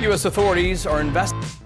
U.S. authorities are investigating.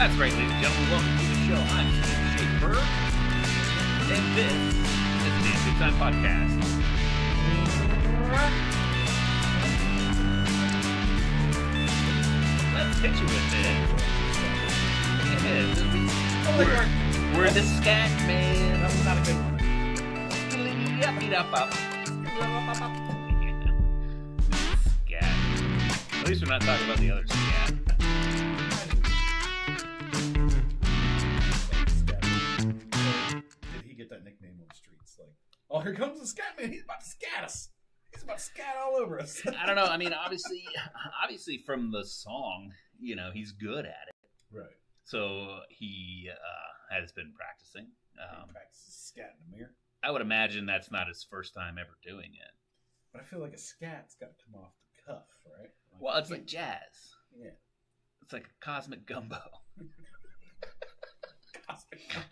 That's right, ladies and gentlemen. Welcome to the show. I'm Steve Schaefer, and this is the Damn Good Time Podcast. Let's hit you with it. We're the scat man. That was not a good one. Scat. At least we're not talking about the other scat. Did he get that nickname on the streets? Like, oh, here comes the scat man. He's about to scat us. He's about to scat all over us. I don't know. I mean, obviously from the song, you know, he's good at it. Right. So he has been practicing. He practices scat in the mirror. I would imagine that's not his first time ever doing it. But I feel like a scat's got to come off the cuff, right? Like, Well, it's like jazz. Yeah. It's like a cosmic gumbo. Cosmic combo.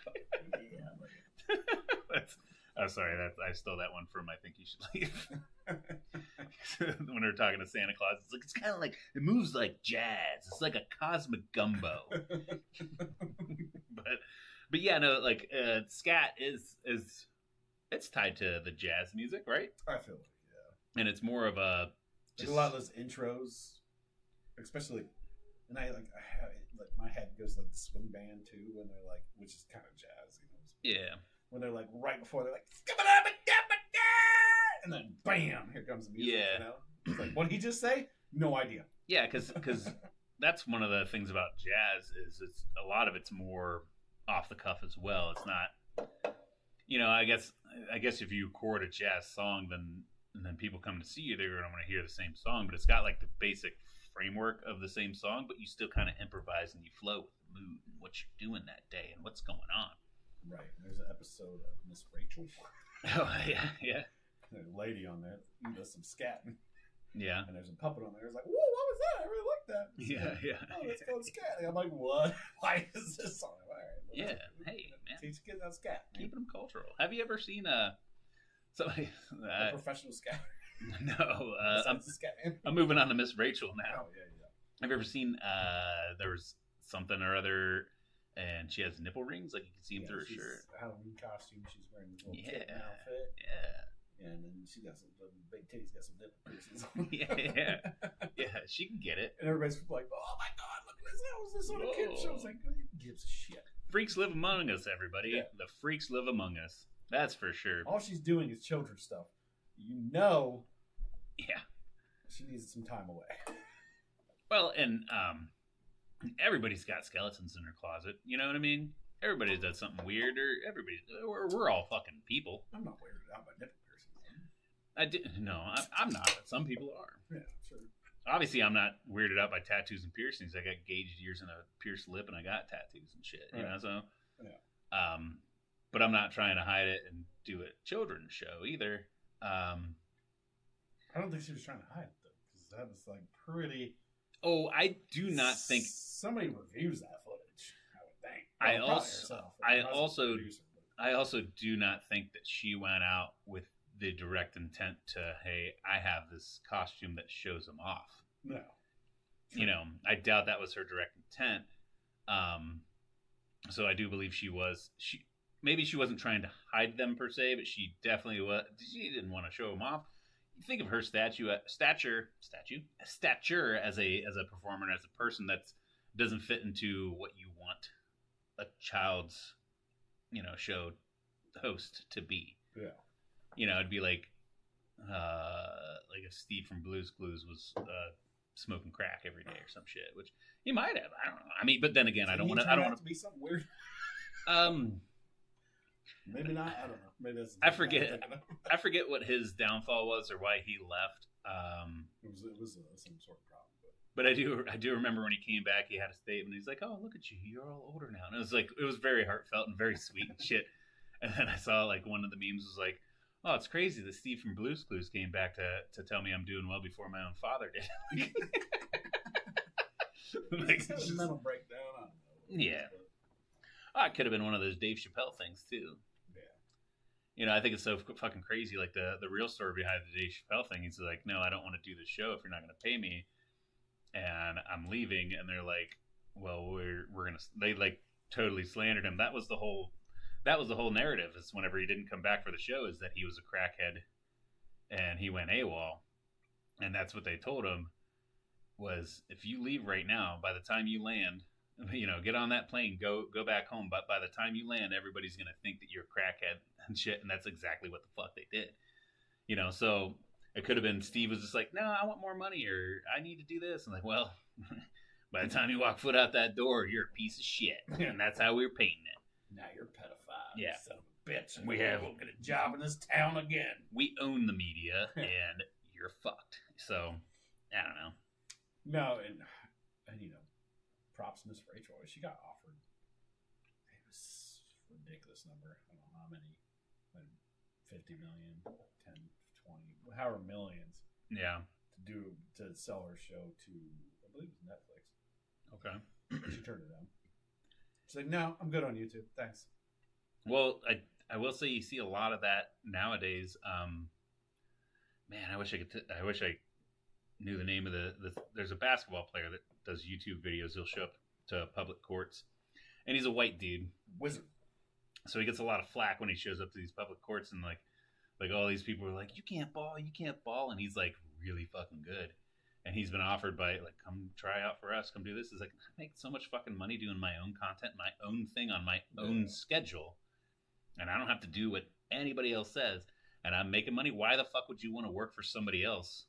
Yeah. I'm sorry, I stole that one from I Think You Should Leave. When they're talking to Santa Claus, it's kind of like, it moves like jazz. It's like a cosmic gumbo. but yeah, no, like scat is it's tied to the jazz music, right? I feel like, yeah. And it's more of a Like a lot of those intros, especially, and I have my head goes like the swing band too when they're like, which is kind of jazz, you know? yeah. When they're like right before they're like, and then bam, here comes the music. Yeah. You know, it's like, what did he just say? No idea. Yeah, because that's one of the things about jazz is it's a lot of it's more off the cuff as well. It's not, you know, I guess if you record a jazz song, then people come to see you, they're going to want to hear the same song, but it's got like the basic framework of the same song, but you still kind of improvise and you flow with the mood and what you're doing that day and what's going on. Right. There's an episode of Miss Rachel. Oh yeah. There's a lady on there who does some scatting. Yeah. And there's a puppet on there. It's like, whoa, what was that? I really like that. Yeah. Oh, let's go scatting. I'm like, what? Why is this song? All right. Well, Yeah. Hey, man. Teach kids how to scat. Man. Keeping them cultural. Have you ever seen somebody? A professional scat. No. Besides the scat man. I'm moving on to Miss Rachel now. Oh, yeah. Have you ever seen there was something or other, and she has nipple rings, like you can see them through her shirt. Halloween costume. She's wearing this little Yeah. kitten outfit. Yeah. And then she got some big titties, got some nipple piercings on. Yeah, she can get it. And everybody's like, oh my god, look at this. How is this on a kid show? It's like, who gives a shit? Freaks live among us, everybody. Yeah. The freaks live among us. That's for sure. All she's doing is children's stuff. You know, Yeah. she needs some time away. Well, and everybody's got skeletons in their closet. You know what I mean? Everybody does something weird, or we're all fucking people. I'm not weirded out by nipple piercings. I'm not, but some people are. Yeah, sure. Obviously, I'm not weirded out by tattoos and piercings. I got gauged ears and a pierced lip, and I got tattoos and shit. You know, so Yeah. But I'm not trying to hide it and do a children's show either. I don't think she was trying to hide it though, because that was like pretty. Oh, I do not think somebody reviews that footage. I would think. I Well, probably also- herself. I Wasn't the also- producer, but- I also do not think that she went out with the direct intent to, hey, I have this costume that shows them off. No. You know, I doubt that was her direct intent. So I do believe she maybe she wasn't trying to hide them per se, but she definitely was. She didn't want to show them off. You think of her stature as a performer, and as a person that doesn't fit into what you want a child's, you know, show host to be. Yeah. You know, it'd be like if Steve from Blue's Clues was smoking crack every day or some shit, which he might have. I don't know. I mean, but then again, I don't want to be something weird. Maybe not. I don't know. Maybe that's. I forget what his downfall was or why he left. It was some sort of problem. But I do remember when he came back, he had a statement. He's like, "Oh, look at you, you're all older now." And it was very heartfelt and very sweet and shit. And then I saw like one of the memes was like, "Oh, it's crazy that Steve from Blue's Clues came back to tell me I'm doing well before my own father did." Like, it's a mental breakdown. I don't know. Yeah. Oh, it could have been one of those Dave Chappelle things too. Yeah. You know, I think it's so fucking crazy. Like the real story behind the Dave Chappelle thing. He's like, "No, I don't want to do the show if you're not going to pay me, and I'm leaving." And they're like, well, we're gonna. They like totally slandered him. That was the whole narrative. Is whenever he didn't come back for the show, is that he was a crackhead and he went AWOL, and that's what they told him was if you leave right now, by the time you land, get on that plane, go back home. But by the time you land, everybody's gonna think that you're a crackhead and shit, and that's exactly what the fuck they did. So it could have been Steve was just like, no, I want more money, or I need to do this. And like, well, by the time you walk foot out that door, you're a piece of shit, and that's how we were painting it. Now you're a pedophile. Yeah. Son of a bitch. And We won't get a job in this town again. We own the media, and you're fucked. So I don't know. No, and props to Miss Rachel. She got offered. It was a ridiculous number. I don't know how many. 50 million, 10, 20, however millions. Yeah. To sell her show to, I believe it was Netflix. Okay. She turned it down. She's like, no, I'm good on YouTube. Thanks. Well, I will say you see a lot of that nowadays. Man, I wish I knew the name of the. There's a basketball player that does YouTube videos. He'll show up to public courts, and he's a white dude. Wizard. So he gets a lot of flack when he shows up to these public courts, and like all these people are like, you can't ball, and he's like really fucking good. And he's been offered by like, come try out for us, come do this. He's like, I make so much fucking money doing my own content, my own thing on my own schedule, and I don't have to do what anybody else says, and I'm making money. Why the fuck would you want to work for somebody else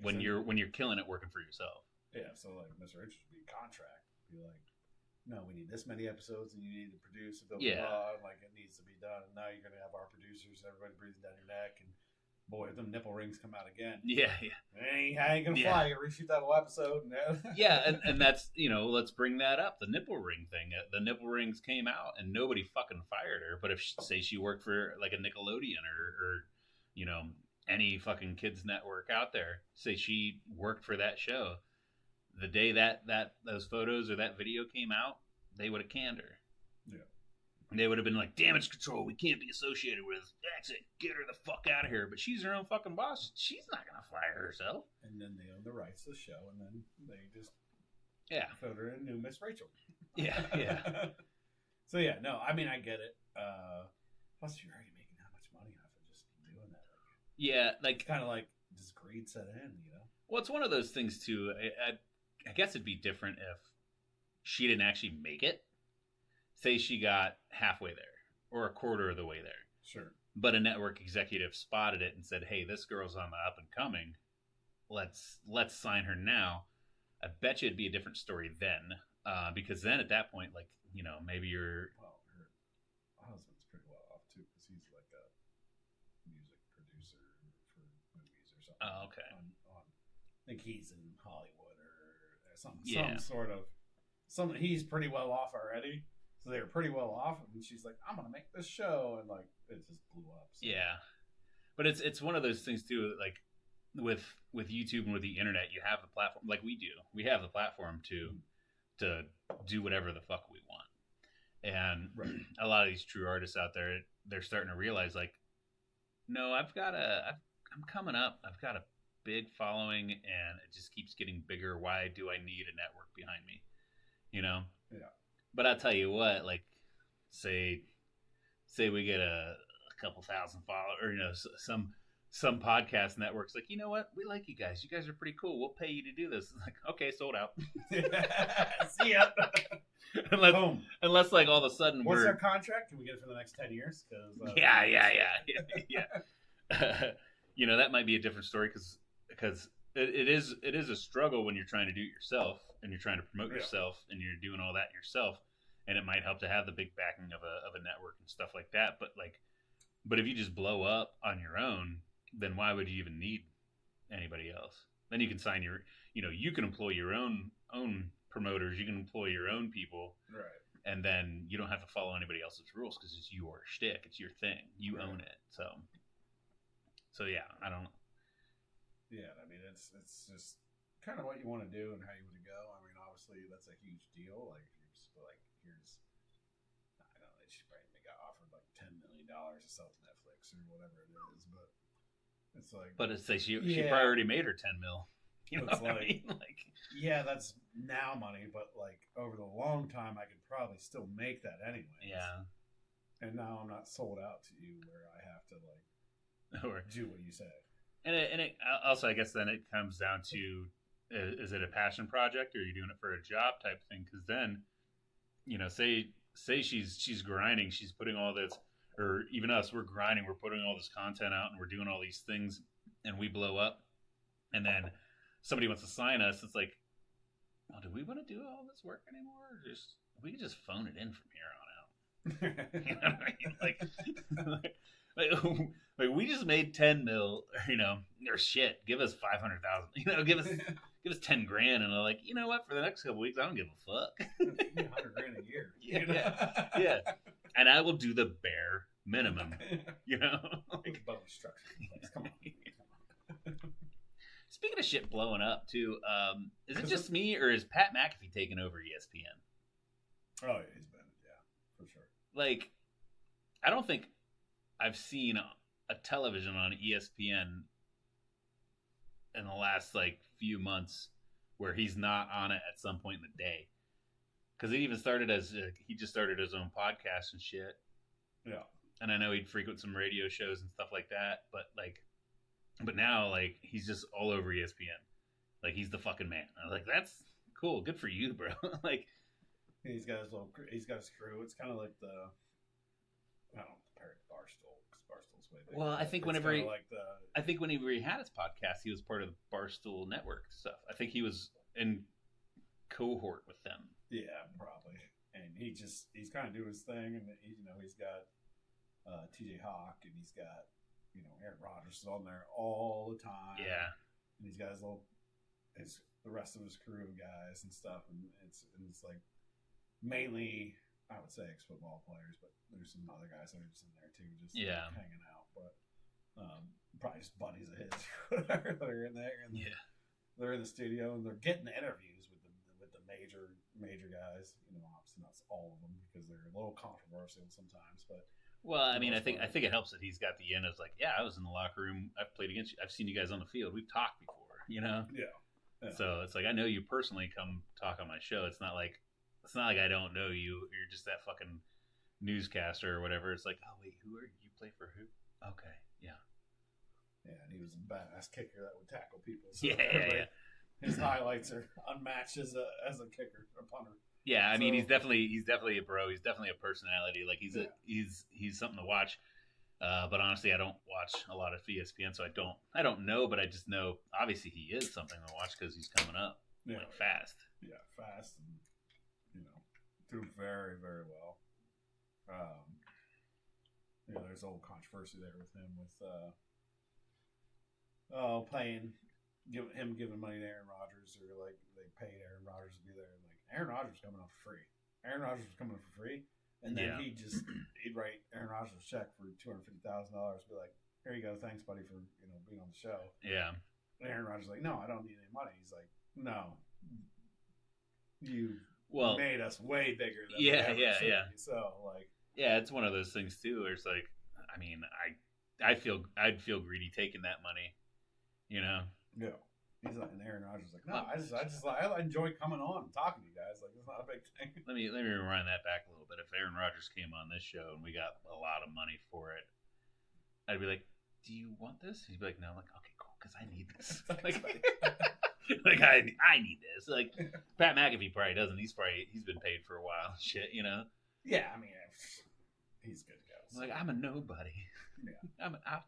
when you're killing it working for yourself? Yeah, so like Mr. Richards would be a contract. Be like, no, we need this many episodes, and you need to produce it. Blah, blah, blah, like it needs to be done. And now you're gonna have our producers, everybody breathing down your neck, and boy, if them nipple rings come out again. Yeah. I ain't gonna fly. You reshoot that whole episode. Yeah, and that's let's bring that up. The nipple ring thing. The nipple rings came out, and nobody fucking fired her. But if say she worked for like a Nickelodeon or any fucking kids network out there, say she worked for that show. The day that those photos or that video came out, they would have canned her. Yeah. They would have been like, damage control, we can't be associated with. That's it, get her the fuck out of here. But she's her own fucking boss. She's not going to fire herself. And then they own the rights to the show, and then they just put her in new Miss Rachel. Yeah. So yeah, no, I mean, I get it. Plus, you're already making that much money off of just doing that. Yeah, like kind of like does greed set in, Well, it's one of those things too. I guess it'd be different if she didn't actually make it. Say she got halfway there or a quarter of the way there. Sure. But a network executive spotted it and said, "Hey, this girl's on the up and coming. Let's sign her now." I bet you it'd be a different story then, because then at that point, like maybe you're. Well, her husband's pretty well off too, because he's like a music producer for movies or something. Oh, okay. I think he's in Hollywood or some sort of something. He's pretty well off already, so they were pretty well off. And she's like, "I'm gonna make this show," and like it just blew up. So. Yeah, but it's one of those things too. Like with YouTube and with the internet, you have the platform, like we do. We have the platform to do whatever the fuck we want, and a lot of these true artists out there, they're starting to realize like, no, I'm coming up. I've got a big following, and it just keeps getting bigger. Why do I need a network behind me? Yeah. But I'll tell you what, like, say we get a couple thousand followers, or some podcast networks like, you know what, we like you guys. You guys are pretty cool. We'll pay you to do this. Like, okay, sold out. See ya. Unless like all of a sudden what's our contract? Can we get it for the next 10 years? Because yeah. That might be a different story because it is a struggle when you're trying to do it yourself and you're trying to promote yourself and you're doing all that yourself, and it might help to have the big backing of a network and stuff like that. But if you just blow up on your own, then why would you even need anybody else? Then you can sign you can employ your own promoters, you can employ your own people, right? And then you don't have to follow anybody else's rules because it's your shtick, it's your thing, you own it. So yeah, I don't know. Yeah, I mean it's just kind of what you want to do and how you want to go. I mean, obviously that's a huge deal. Like if you're just like, here's, I don't know, she probably got offered like $10 million to sell to Netflix or whatever it is, but it's like. But it's like she probably already made her 10 mil. You know It's what I like- mean? Like, Yeah, that's now money, but like over the long time, I could probably still make that anyway. yeah. And now I'm not sold out to you where I have to like Or, do what you say. and it also, I guess, then it comes down to is it a passion project or are you doing it for a job type thing? Because then, you know, say she's grinding, she's putting all this, or even us, we're grinding, we're putting all this content out, and we're doing all these things, and we blow up, and then somebody wants to sign us. It's like, well, do we want to do all this work anymore? Or just we can just phone it in from here on out. You know what I mean? Like we just made 10 mil, you know, or shit. Give us 500,000. You know, give us 10 grand, and I'm like, you know what? For the next couple weeks, I don't give a fuck. $100 grand a year. Yeah, you know? Yeah, and I will do the bare minimum. You know. With bonus structure in place. Come on. Speaking of shit blowing up too, is it just me or is Pat McAfee taking over ESPN? Oh, yeah, he's been, yeah, for sure. Like, I don't think I've seen a television on ESPN in the last like few months where he's not on it at some point in the day. Because he even started he just started his own podcast and shit. Yeah. And I know he'd frequent some radio shows and stuff like that, but now like he's just all over ESPN. Like he's the fucking man. I was like, that's cool, good for you, bro. Like He's got his crew. It's kind of like I don't compare it to Barstool because Barstool's way bigger. Well, I think It's whenever kinda he- like whenever he had his podcast, he was part of the Barstool Network stuff. I think he was in cohort with them. yeah, probably. And he's kind of doing his thing, and he's got TJ Hawk, and he's got Aaron Rodgers is on there all the time. Yeah. And he's got the rest of his crew of guys and stuff, and it's like mainly I would say ex-football players, but there's some other guys that are just in there too, just Yeah. hanging out. But probably just buddies of his or whatever that are in there, and Yeah. they're in the studio and they're getting interviews with the major guys. Obviously not all of them because they're a little controversial sometimes, but. Well, I mean, I most think part. it helps that he's got the end of like, yeah, I was in the locker room. I've played against you. I've seen you guys on the field. We've talked before, you know. Yeah. So it's like I know you personally. Come talk on my show. It's not like I don't know you. You're just that fucking newscaster or whatever. It's like, oh wait, who are you? Play for who? Okay, yeah, Yeah, and he was a badass kicker that would tackle people. So yeah. His highlights are unmatched as a kicker, a punter. Yeah, I mean, So- he's definitely a bro. He's definitely a personality. Like he's he's something to watch. But honestly, I don't watch a lot of ESPN, so I don't know. But I just know obviously he is something to watch because he's coming up Yeah, like fast. yeah, fast and doing very, very well. There's a little controversy there with him with giving money to Aaron Rodgers, or like they paid Aaron Rodgers to be there, and like Aaron Rodgers coming off free. Aaron Rodgers was coming up for free, and then Yeah. he'd write Aaron Rodgers a check for $250,000, be like, "Here you go, thanks, buddy, for being on the show." Yeah, And Aaron Rodgers is like, "No, I don't need any money." He's like, "No, you well, made us way bigger than Yeah, we ever should yeah. be." So like, yeah, it's one of those things too. Where it's like, I mean, I'd feel greedy taking that money, you know. yeah. He's like, and Aaron Rodgers is like, "No, I enjoy coming on and talking to you guys. Like, it's not a big thing." Let me rewind that back a little bit. If Aaron Rodgers came on this show and we got a lot of money for it, I'd be like, "Do you want this?" He'd be like, "No." I'm like, "Okay, cool, because I need this." Like I need this. Like Pat McAfee probably doesn't. He's been paid for a while. Shit, you know. Yeah, I mean, he's good to go. So. Like I'm a nobody. Yeah.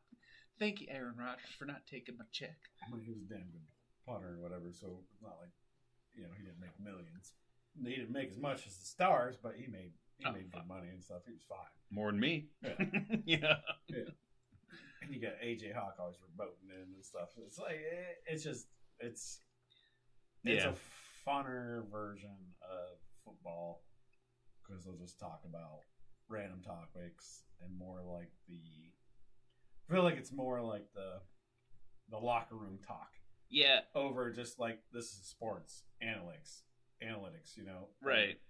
Thank you, Aaron Rodgers, for not taking my check. I mean, he was a damn good punter or whatever, so it's not like he didn't make millions. He didn't make as much as the stars, but he made good money and stuff. He was fine. More than me. Yeah. You know. Yeah. And you got AJ Hawk always remoting in and stuff. It's like it's Yeah. a funner version of football because they'll just talk about random topics and more like I feel like it's more like the locker room talk Yeah. over just like this is sports analytics, Right. Like,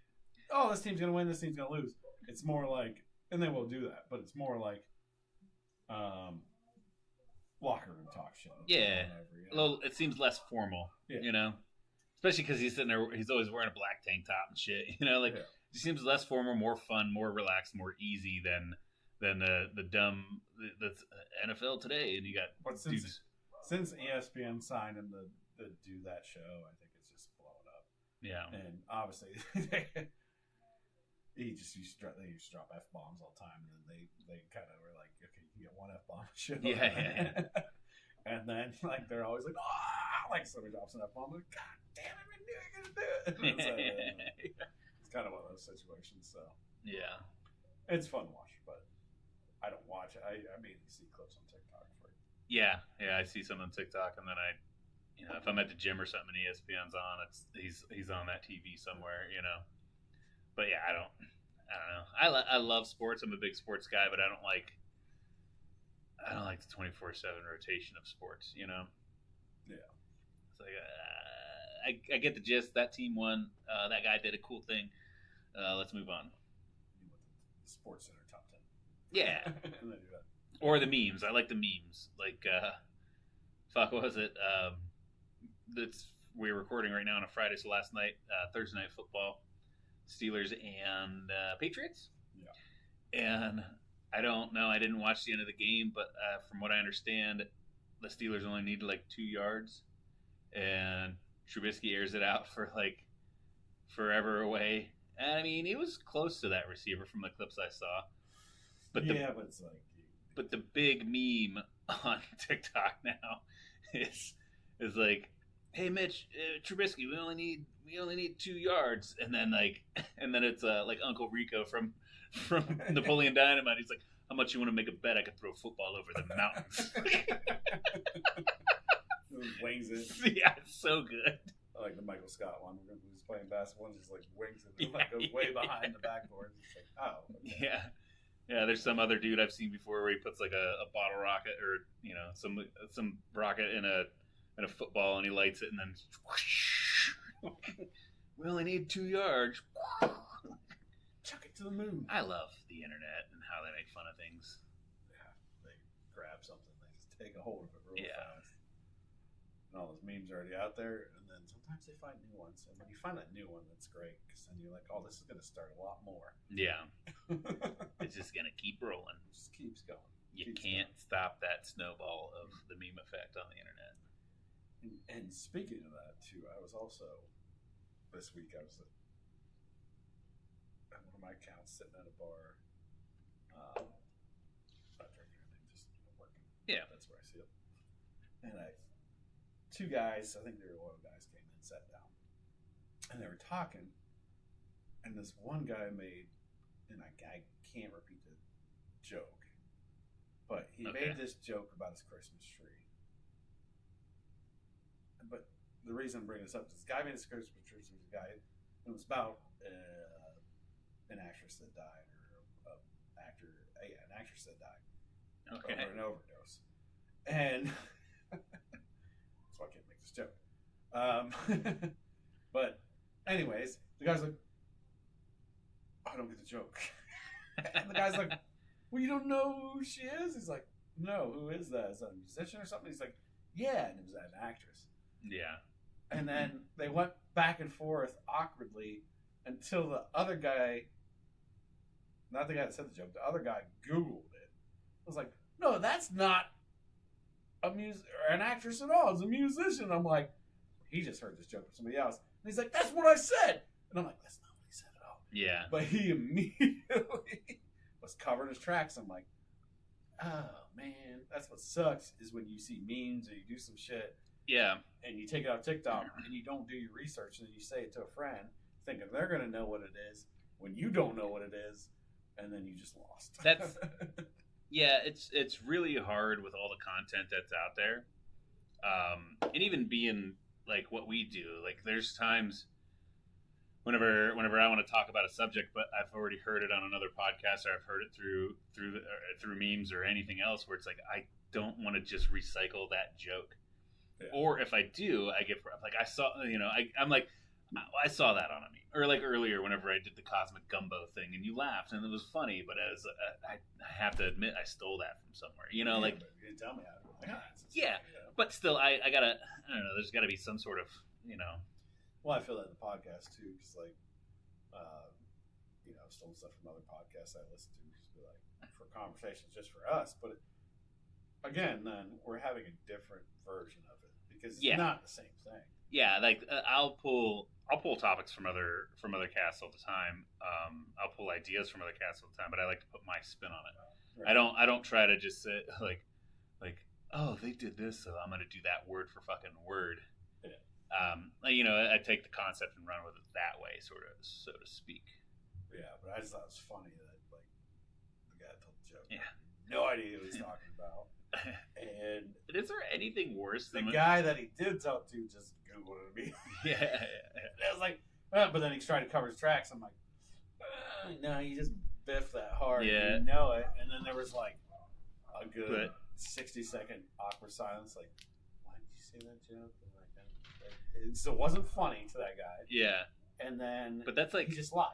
oh, this team's gonna win, this team's gonna lose. It's more like, and they will do that, but it's more like locker room talk shit. Yeah. Whatever, A little, it seems less formal, Yeah. you know? Especially because he's sitting there, he's always wearing a black tank top and shit, you know? Like, Yeah. it seems less formal, more fun, more relaxed, more easy than the dumb that's NFL today. And you got But dudes. since ESPN signed him to do that show, I think it's just blown up. Yeah. And obviously, they used to drop F bombs all the time, and then they kind of were like, okay, you can get one F bomb show. Yeah. And then like they're always like, ah, like somebody drops an F bomb, like, God damn it, I knew you were gonna do it. It's kind of one of those situations. So Yeah. it's fun to watch, but I don't watch it. I mainly see clips on TikTok for it. Yeah. I see some on TikTok, and then if I'm at the gym or something, and ESPN's on, he's on that TV somewhere, you know. But yeah, I don't know. I love sports. I'm a big sports guy, but I don't like the 24/7 rotation of sports, you know. Yeah. It's like I get the gist. That team won. That guy did a cool thing. Let's move on. You want the Sports Center top 10. Yeah. And they do that. Or the memes. I like the memes. Like, fuck, what was it? We're recording right now on a Friday, so last night, Thursday night football, Steelers and Patriots. Yeah. And I don't know. I didn't watch the end of the game, but from what I understand, the Steelers only needed like 2 yards, and Trubisky airs it out for like forever away. And I mean, he was close to that receiver from the clips I saw. But but it's like. But the big meme on TikTok now is like, "Hey Mitch, Trubisky, we only need 2 yards," and then it's like Uncle Rico from Napoleon Dynamite. He's like, "How much you want to make a bet I could throw a football over the mountains?" Wings it. Yeah, it's so good. I like the Michael Scott one. Who's playing basketball and just like wings it. It like goes way behind the backboard. It's like, oh. Okay. Yeah. There's some other dude I've seen before where he puts like a bottle rocket or some rocket in a football and he lights it and then whoosh, we only need 2 yards. Chuck it to the moon. I love the internet and how they make fun of things. Yeah, they grab something, they just take a hold of it real Yeah. fast. And all those memes are already out there, and then sometimes they find new ones. And when you find that new one, that's great because then you're like, oh, this is going to start a lot more. Yeah, It it's just gonna keep rolling. just keeps going. You Keeps can't going. stop that snowball of the meme effect on the internet. And speaking of that too, I was also this week. I was at one of my accounts sitting at a bar, not drinking anything, just working. Yeah. That's where I see it. And two guys, I think they were oil guys, came in, sat down, and they were talking. And this one guy made, and I can't repeat the joke, but he Okay. made this joke about his Christmas tree. But the reason I'm bringing this up is this guy made his Christmas tree. There was a guy, and it was about an actress that died, or an actress that died Okay. over an overdose. And that's why I can't make this joke. But anyways, the guy's like, I don't get the joke. And the guy's like, well, you don't know who she is? He's like, no, who is that? Is that a musician or something? He's like, yeah, and it was an actress. Yeah. And then they went back and forth awkwardly until the other guy, not the guy that said the joke, the other guy Googled it. I was like, no, that's not an actress at all. It's a musician. I'm like, he just heard this joke from somebody else. And he's like, that's what I said. And I'm like, that's not what he said at all. Yeah. But he immediately was covering his tracks. I'm like, oh, man, that's what sucks is when you see memes or you do some shit Yeah. and you take it off TikTok and you don't do your research and you say it to a friend thinking they're going to know what it is when you don't know what it is, and then you just lost. That's- Yeah, it's really hard with all the content that's out there, and even being like what we do. Like, there's times whenever I want to talk about a subject, but I've already heard it on another podcast, or I've heard it through memes or anything else, where it's like I don't want to just recycle that joke, Yeah. or if I do, I get like I saw, I'm like, I saw that on a meme, or like earlier, whenever I did the Cosmic Gumbo thing, and you laughed, and it was funny. But as I have to admit, I stole that from somewhere. You know, like but you didn't tell me how to. Yeah. But still, I gotta. I don't know. There's got to be some sort of, you know. Well, I feel that in the podcast too, because like, I've stolen stuff from other podcasts I listen to, just be like for conversations just for us. But again, then we're having a different version of it because it's not the same thing. Yeah, like I'll pull topics from other casts all the time. I'll pull ideas from other casts all the time, but I like to put my spin on it. Right. I don't try to just say like oh, they did this, so I'm going to do that word for fucking word. Yeah. I take the concept and run with it that way, sort of, so to speak. Yeah, but I just thought it was funny that like the guy told the joke. Yeah. No idea what he's talking about. And is there anything worse the than guy that he did talk to just Googled me? Yeah. I was like, but then he's trying to cover his tracks. I'm like, no, you just biffed that hard. Yeah. You know it. And then there was like a good 60-second awkward silence. Like, why did you say that joke? And like that. It still wasn't funny to that guy. Yeah. And then, but that's like he just lied.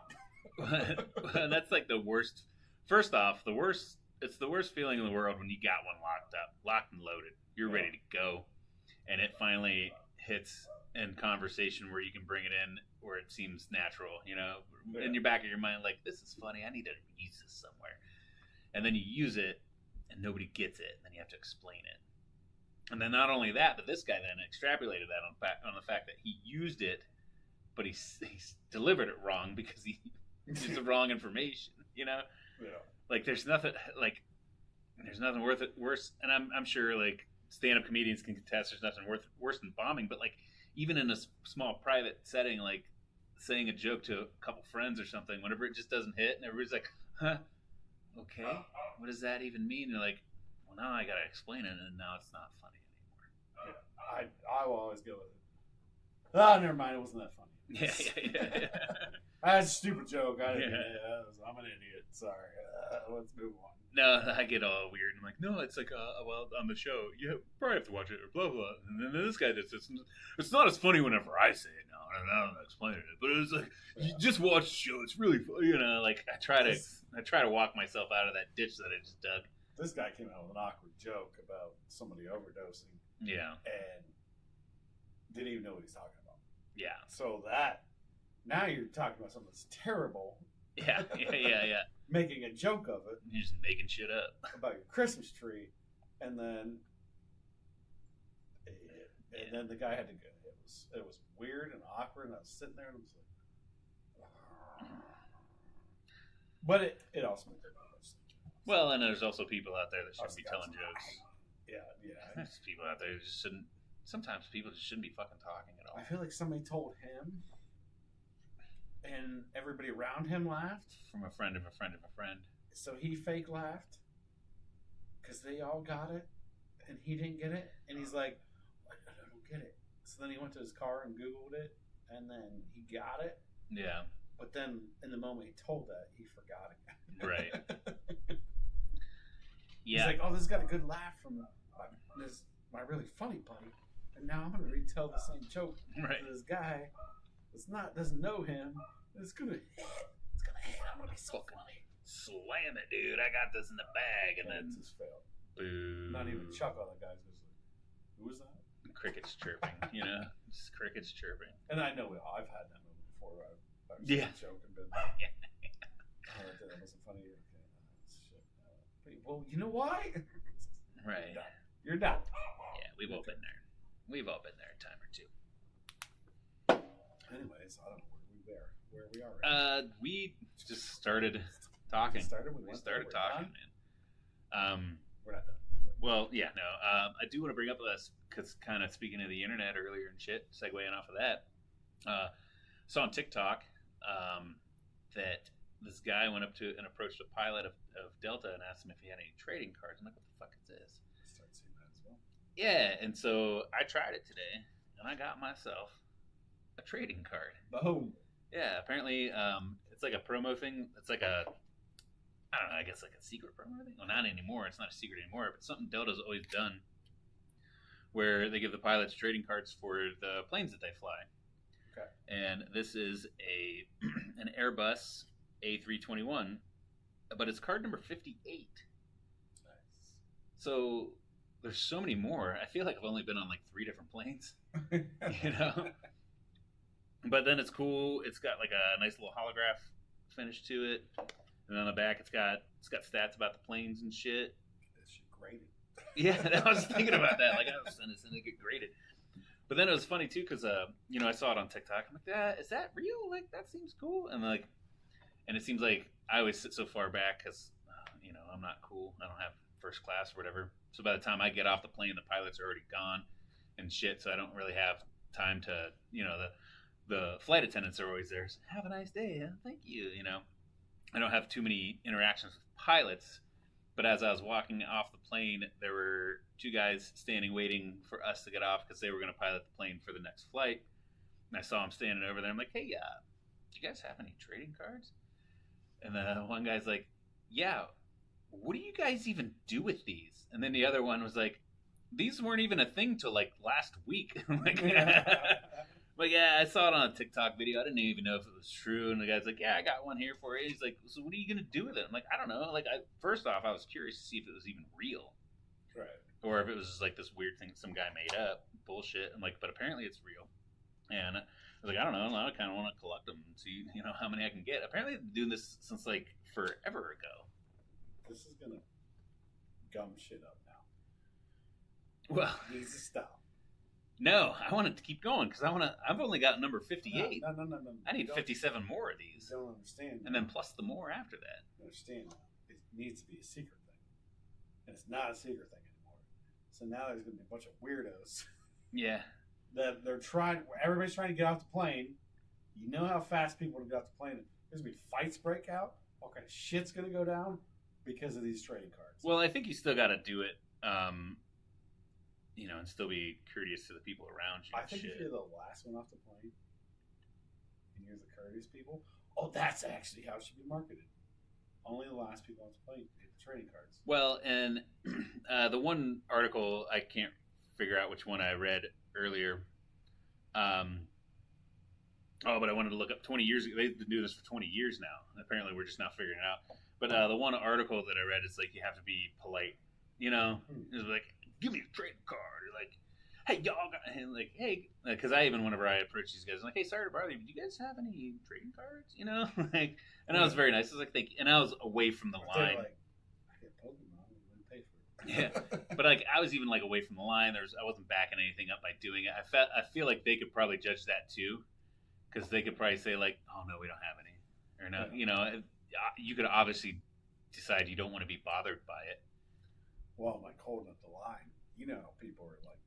That's like the worst. First off, it's the worst feeling in the world when you got one locked and loaded. You're ready to go, and it finally hits in conversation where you can bring it in where it seems natural, in your back of your mind, like, this is funny, I need to use this somewhere. And then you use it, and nobody gets it, and then you have to explain it. And then not only that, but this guy then extrapolated that on the fact that he used it, but he delivered it wrong because he used the wrong information, Yeah. Like, there's nothing worse, and I'm sure, like, stand-up comedians can contest there's nothing worse than bombing, but, like, even in a small private setting, like, saying a joke to a couple friends or something, whenever it just doesn't hit, and everybody's like, huh, okay, what does that even mean? You're like, well, now I gotta explain it, and now it's not funny anymore. Yeah, I will always go with it. Oh, never mind, it wasn't that funny. Yeah. That's a stupid joke. I'm an idiot. Sorry. Let's move on. No, I get all weird. I'm like, no, it's like, well, on the show, you probably have to watch it, or blah, blah. And then this guy just says, it's not as funny whenever I say it now, and I don't explain it. But it's like, you just watch the show. It's really funny. Like, I try to walk myself out of that ditch that I just dug. This guy came out with an awkward joke about somebody overdosing. Yeah. And didn't even know what he's talking about. Yeah. So now you're talking about something that's terrible. Yeah. Making a joke of it. You're just making shit up. About your Christmas tree. And then the guy had to go. It was weird and awkward, and I was sitting there and I was like, but it also made me laugh. Well, and there's also people out there that shouldn't be telling jokes. Yeah. There's people out there who just shouldn't. Sometimes people just shouldn't be fucking talking at all. I feel like somebody told him, and everybody around him laughed. From a friend of a friend of a friend. So he fake laughed because they all got it, and he didn't get it. And he's like, I don't get it. So then he went to his car and Googled it, and then he got it. Yeah. But then in the moment he told that, he forgot again. Right. He's like, oh, this got a good laugh from my really funny buddy. And now I'm going to retell the same joke to this guy doesn't know him. It's going to hit. It's going to hit. I'm going to be so funny. Slam it, dude. I got this in the bag. And then it just failed. Boo. Not even Chuck on the guy's just like, who was that? Crickets chirping, Just crickets chirping. And I know I've had that moment before where I've joke and been that wasn't funny. Okay, shit. Well, you know why? Right. You're done. Yeah, we've all been there. We've all been there a time or two. Anyways, I don't know where we are right now. We just started talking. We started talking, man. We're not done. Well, yeah, no. I do want to bring up this because kind of speaking of the internet earlier and shit, segueing off of that. Saw on TikTok that this guy went up to and approached a pilot of Delta and asked him if he had any trading cards. I'm like, what the fuck is this? I started seeing that as well. Yeah, and so I tried it today, and I got myself a trading card. Boom. Yeah, apparently it's like a promo thing. It's like I don't know, I guess like a secret promo thing. Well, not anymore. It's not a secret anymore, but something Delta's always done where they give the pilots trading cards for the planes that they fly. Okay. And this is an Airbus A321, but it's card number 58. Nice. So there's so many more. I feel like I've only been on like 3 different planes, you know. But then it's cool. It's got like a nice little holograph finish to it, and on the back it's got stats about the planes and shit. That shit graded. Yeah, I was thinking about that. Like, I was sending it get graded. But then it was funny too because you know, I saw it on TikTok. I'm like, is that real? Like, that seems cool. And like, and it seems like I always sit so far back because you know, I'm not cool. I don't have first class or whatever. So by the time I get off the plane, the pilots are already gone and shit. So I don't really have time to, you know, the flight attendants are always there. So, have a nice day. Huh? Thank you. You know, I don't have too many interactions with pilots. But as I was walking off the plane, there were 2 guys standing waiting for us to get off because they were going to pilot the plane for the next flight. And I saw them standing over there. I'm like, hey, do you guys have any trading cards? And the one guy's like, yeah, what do you guys even do with these? And then the other one was like, these weren't even a thing till like last week. I'm like, But yeah, I saw it on a TikTok video. I didn't even know if it was true. And the guy's like, yeah, I got one here for you. He's like, so what are you going to do with it? I'm like, I don't know. Like, first off, I was curious to see if it was even real. Right. Or if it was just like this weird thing some guy made up. Bullshit. I'm like, but apparently it's real. And I was like, I don't know. I kind of want to collect them and see, you know, how many I can get. Apparently they've been doing this since like forever ago. This is going to gum shit up now. Well, It needs to stop. no, I want it to keep going because I've only got number 58. No. I need You 57 more of these. don't understand. And then plus the more after that. You understand now. It needs to be a secret thing. And it's not a secret thing anymore. So now there's going to be a bunch of weirdos Yeah. that everybody's trying to get off the plane. You know how fast people would get off the plane. There's going to be fights break out. All kind of shit's going to go down because of these trading cards. Well, I think you still got to do it, you know, and still be courteous to the people around you. I and think shit. if you're the last one off the plane and you're the courteous people, that's actually how it should be marketed. Only the last people off the plane get the trading cards. Well, and the one article I can't figure out which one I read earlier. But I wanted to look up 20 years ago. They've been doing this for 20 years now. Apparently, we're just now figuring it out. But the one article that I read is like you have to be polite. You know, it's like, give me a trading card. Or like, hey, y'all got, and like, hey, because whenever I approach these guys, I'm like, hey, sorry to bother you, but do you guys have any trading cards? You know, like, and I was very nice. I was like, thank you. And I was away from the line. Like, I get Pokemon, I'm going to pay for it. Yeah, but like I was even like away from the line. I wasn't backing anything up by doing it. I feel like they could probably judge that too, because they could probably say like, oh no, we don't have any, or no, Yeah. you know, you could obviously decide you don't want to be bothered by it. Well, like holding up the line, you know, people are like,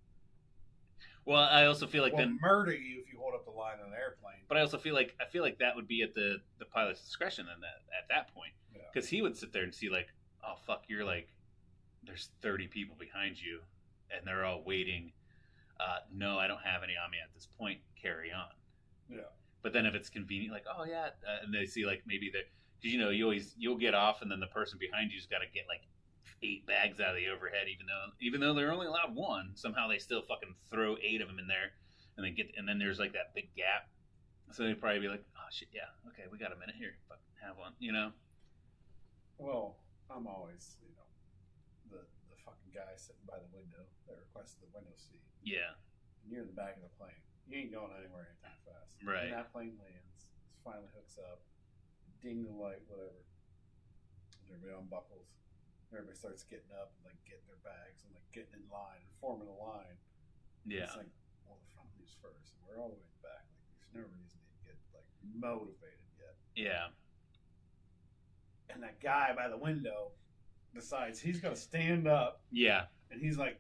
Well, I also feel like will then, murder you if you hold up the line on an airplane. but I also feel like that would be at the pilot's discretion in at that point, Yeah. because he would sit there and see like, oh fuck, you're like, there's 30 people behind you, and they're all waiting. No, I don't have any on me at this point. Carry on. Yeah. But then if it's convenient, like, oh yeah, and they see like maybe because you know you'll get off, and then the person behind you's got to get like 8 bags out of the overhead, even though they're only allowed 1. Somehow they still fucking throw 8 of them in there, and then there's like that big gap. So they'd probably be like, oh shit, yeah, okay, we got a minute here, fucking have one, you know. Well, I'm always, you know, the fucking guy sitting by the window that requested the window seat. Yeah, And you're in the back of the plane. You ain't going anywhere anytime fast. Right. And that plane lands. It finally hooks up. Ding the light, whatever. And everybody unbuckles. Everybody starts getting up and like getting their bags and like getting in line and forming a line. yeah, It's like, well, the front leaves first, and we're all the way in the back. Like, there's no reason to get like motivated yet. yeah. And that guy by the window decides he's gonna stand up, Yeah, and he's like,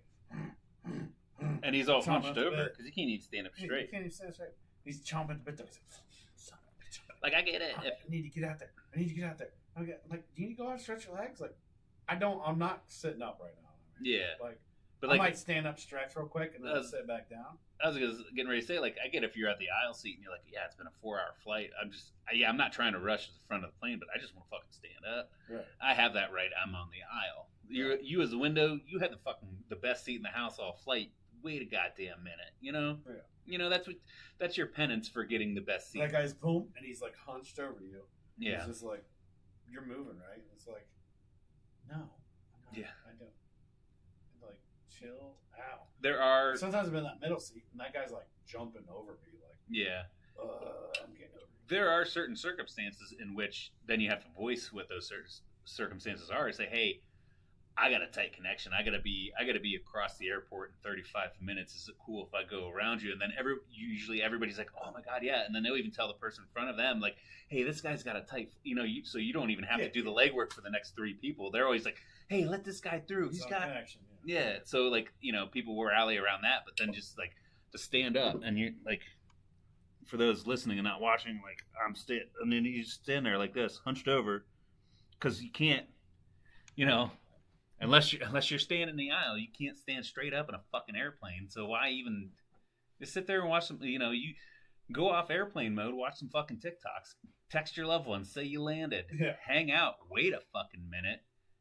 and he's all Chomping hunched at the over bit. because he can't even stand up He straight. can't even stand straight. He's chomping at the bit. He's like, son of a bitch. Like, I get it. I need to get out there. I need to get out there. I'm like, do you need to go out and stretch your legs? Like, I'm not sitting up right now. Yeah, Like, but I like, might stand up, stretch real quick, and then I'll sit back down. I was getting ready to say, like, I get if you're at the aisle seat and you're like, yeah, it's been a 4-hour flight. I'm not trying to rush to the front of the plane, but I just want to fucking stand up. Right. I have that right. I'm on the aisle. You as the window, you had the best seat in the house all flight. Wait a goddamn minute, you know? Yeah. that's your penance for getting the best seat. That guy's boom, and he's like hunched over you. Yeah. He's just like, you're moving, right? It's like, no. Yeah. I don't. I'm like, chill out. There are Sometimes I'm in that middle seat, and that guy's like jumping over me, like, yeah. I'm getting over you. There are certain circumstances in which then you have to voice what those circumstances are and say, hey, I got a tight connection. I gotta be across the airport in 35 minutes. Is it cool if I go around you? And then usually everybody's like, oh my god, yeah. And then they'll even tell the person in front of them, like, hey, this guy's got a tight, so you don't even have to do the legwork for the next 3 people. They're always like, hey, let this guy through. He's got connection. yeah. So like people will rally around that, but then just like to stand up and you're like, for those listening and not watching, like and then you just stand there like this, hunched over, because you can't, unless you're standing in the aisle, you can't stand straight up in a fucking airplane. So why even just sit there and watch some? You go off airplane mode, watch some fucking TikToks, text your loved ones, say you landed, hang out, wait a fucking minute,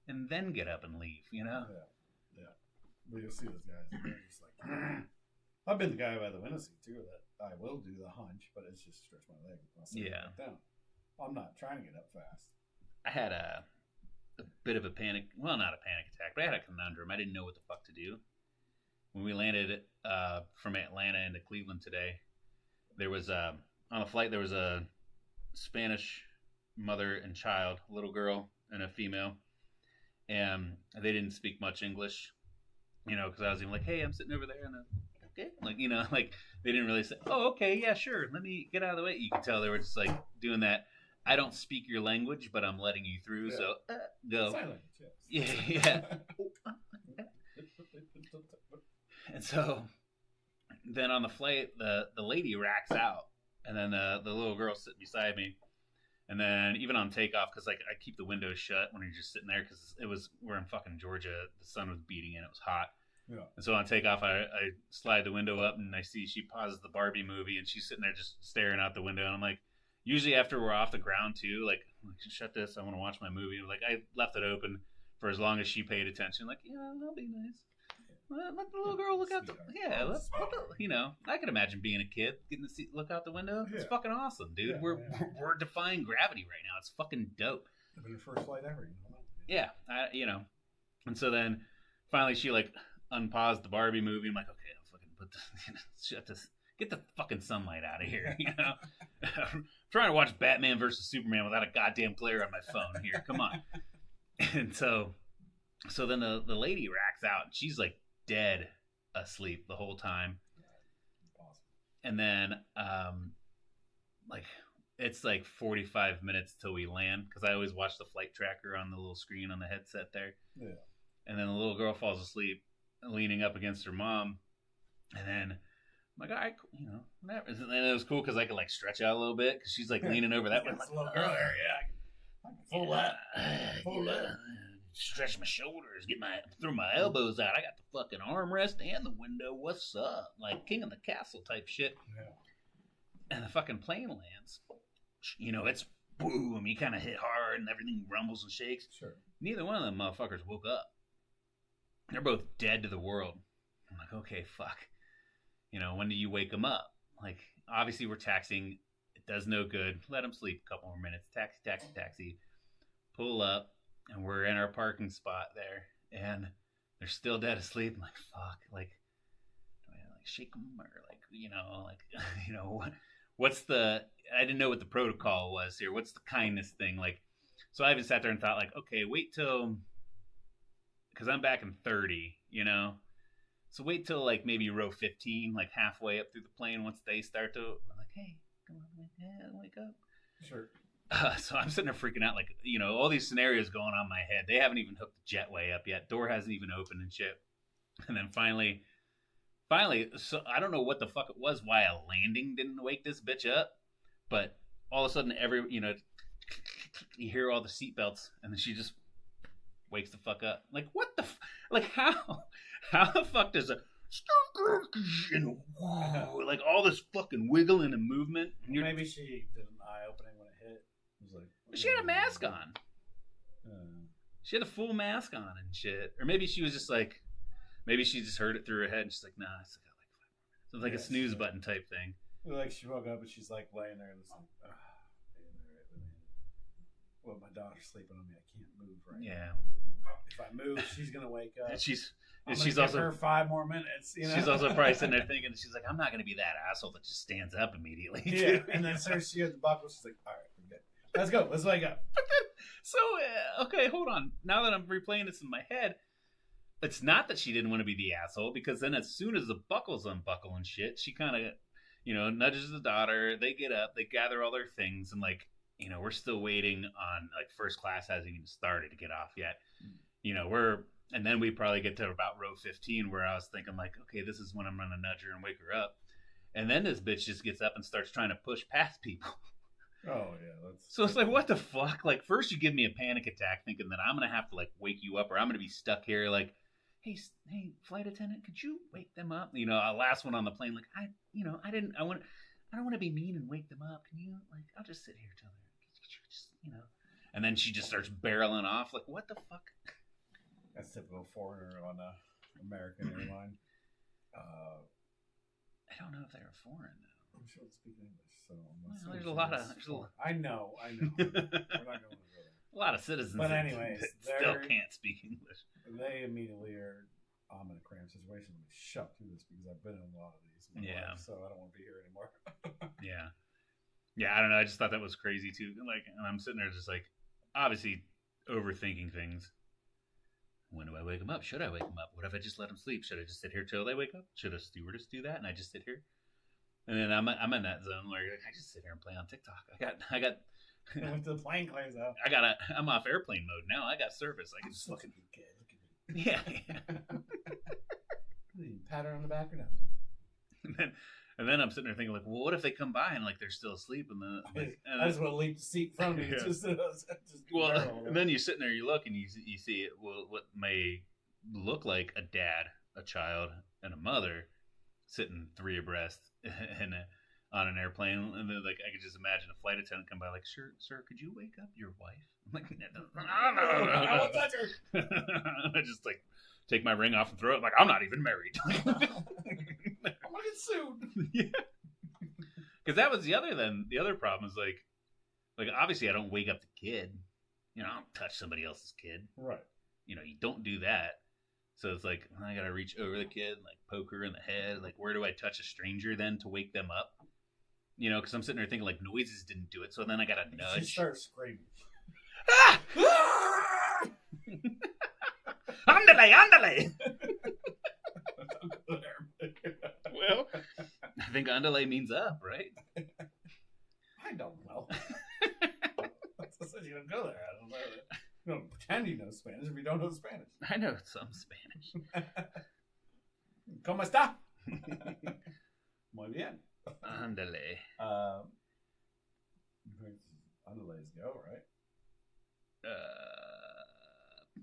and then get up and leave. Yeah. But you'll see those guys. And they're just like, I've been the guy by the window seat too. That I will do the hunch, but it's just stretch my leg. I'll sit back down. I'm not trying to get up fast. I had a bit of a panic. Well, not a panic attack, but I had a conundrum. I didn't know what the fuck to do. When we landed from Atlanta into Cleveland today, there was on the flight there was a Spanish mother and child, a little girl and a female, and they didn't speak much English. Because I was even like, hey, I'm sitting over there, and okay, like they didn't really say, oh, okay, yeah, sure, let me get out of the way. You could tell they were just like doing that. I don't speak your language, but I'm letting you through, so go. Silent, yes. Yeah. And so then on the flight, the lady racks out, and then the little girl sitting beside me. And then even on takeoff, because like I keep the windows shut when you're just sitting there, because we're in fucking Georgia, the sun was beating in, it was hot. Yeah. And so on takeoff, I slide the window up, and I see she pauses the Barbie movie, and she's sitting there just staring out the window. And I'm like, usually after we're off the ground too, like shut this, I want to watch my movie. Like I left it open for as long as she paid attention. Like, that'll be nice. Let the little girl look out the I can imagine being a kid getting to look out the window. It's fucking awesome, dude. We're defying gravity right now. It's fucking dope. It's been your first flight ever, Yeah, and so then finally she like unpaused the Barbie movie. I'm like, okay, I'll fucking put this, shut this, get the fucking sunlight out of here. I'm trying to watch Batman versus Superman without a goddamn glare on my phone here. Come on. And so then the lady racks out, and she's like dead asleep the whole time. Awesome. And then it's like 45 minutes till we land, because I always watch the flight tracker on the little screen on the headset there. Yeah. And then the little girl falls asleep leaning up against her mom, and then I'm like, whatever. And it was cool because I could like stretch out a little bit, because she's like leaning over that way. It's a little girl there, I can full that. Stretch my shoulders, throw my elbows out. I got the fucking armrest and the window. What's up? Like King of the Castle type shit. Yeah. And the fucking plane lands. It's boom. You kind of hit hard and everything rumbles and shakes. Sure. Neither one of them motherfuckers woke up. They're both dead to the world. I'm like, okay, fuck. When do you wake them up? Like, obviously we're taxiing. It does no good. Let them sleep a couple more minutes. Taxi. Pull up. And we're in our parking spot there, and they're still dead asleep. I'm like, fuck, like, do I like shake them or what's the? I didn't know what the protocol was here. What's the kindness thing like? So I even sat there and thought like, okay, wait till, because I'm back in 30, so wait till like maybe row 15, like halfway up through the plane once they start to. I'm like, hey, come on, wake up. Sure. So I'm sitting there freaking out, like, all these scenarios going on in my head. They haven't even hooked the jetway up yet. Door hasn't even opened and shit. And then finally, so I don't know what the fuck it was, why a landing didn't wake this bitch up. But all of a sudden, you hear all the seatbelts, and then she just wakes the fuck up. Like, what the how the fuck does a like all this fucking wiggling and movement? Maybe she did an eye opening when it hit. It was like, she had a mask on. She had a full mask on and shit. Or maybe she was just like, maybe she just heard it through her head and she's like, nah, I still got like 5 more So it's like a snooze button type thing. Like she woke up and she's like laying there and it's like, well, my daughter's sleeping on me. I can't move right now. If I move, she's gonna wake up. And she's give also her 5 more minutes. You know? She's also probably sitting there thinking, she's like, I'm not gonna be that asshole that just stands up immediately. Yeah, and then so she has the buckle. She's like, all right, we're good. Let's go. Let's wake up. But then, so okay, hold on. Now that I'm replaying this in my head, it's not that she didn't want to be the asshole, because then as soon as the buckles unbuckle and shit, she kind of, nudges the daughter. They get up, they gather all their things, and like, we're still waiting on, like, first class hasn't even started to get off yet. And then we probably get to about row 15 where I was thinking like, okay, this is when I'm going to nudge her and wake her up. And then this bitch just gets up and starts trying to push past people. Oh, yeah. So it's like, what the fuck? Like, first you give me a panic attack thinking that I'm going to have to, like, wake you up, or I'm going to be stuck here like, hey, flight attendant, could you wake them up? Last one on the plane, like, I don't want to be mean and wake them up. Can you, like, I'll just sit here till they're, And then she just starts barreling off. Like, what the fuck? That's typical foreigner on American airline. I don't know if they're foreign though. I'm sure they speak English, so there's a lot of. I know. We're not going to go there. A lot of citizens, but anyways, that still can't speak English. They immediately are. I'm in a cramped situation. Let me shove through this because I've been in a lot of these. Life, so I don't want to be here anymore. Yeah. I don't know. I just thought that was crazy too. Like, and I'm sitting there just like, obviously overthinking things. When do I wake them up? Should I wake them up? What if I just let them sleep? Should I just sit here till they wake up? Should a stewardess do that and I just sit here? And then I'm in that zone where I just sit here and play on TikTok. I got. Once the plane clears out, I'm off airplane mode now. I got service. I can just look at you, kid. Look at me. Yeah. Pat her on the back or nothing. And then I'm sitting there thinking, like, well, what if they come by and like they're still asleep? And then I just want to leave the seat in front of me. Yeah. And then you're sitting there, you look, and you see it. Well, what may look like a dad, a child, and a mother sitting 3 abreast on an airplane, and then like I could just imagine a flight attendant come by, like, sir, could you wake up your wife? I'm like, no. I won't touch her. I just like take my ring off and throw it. Like, I'm not even married. I'm gonna get sued. Yeah. Because that was the other problem is like obviously I don't wake up the kid. I don't touch somebody else's kid. Right. You don't do that. So it's like I gotta reach over the kid and like poke her in the head. Like, where do I touch a stranger then to wake them up? Because I'm sitting there thinking like noises didn't do it. So then I gotta nudge. She starts screaming. Ah! Andale! Well, I think andale means up, right? I don't know. You don't go there. I don't know. You don't pretend you know Spanish if you don't know Spanish. I know some Spanish. ¿Cómo está? Muy bien. Andale. Andale is go, right?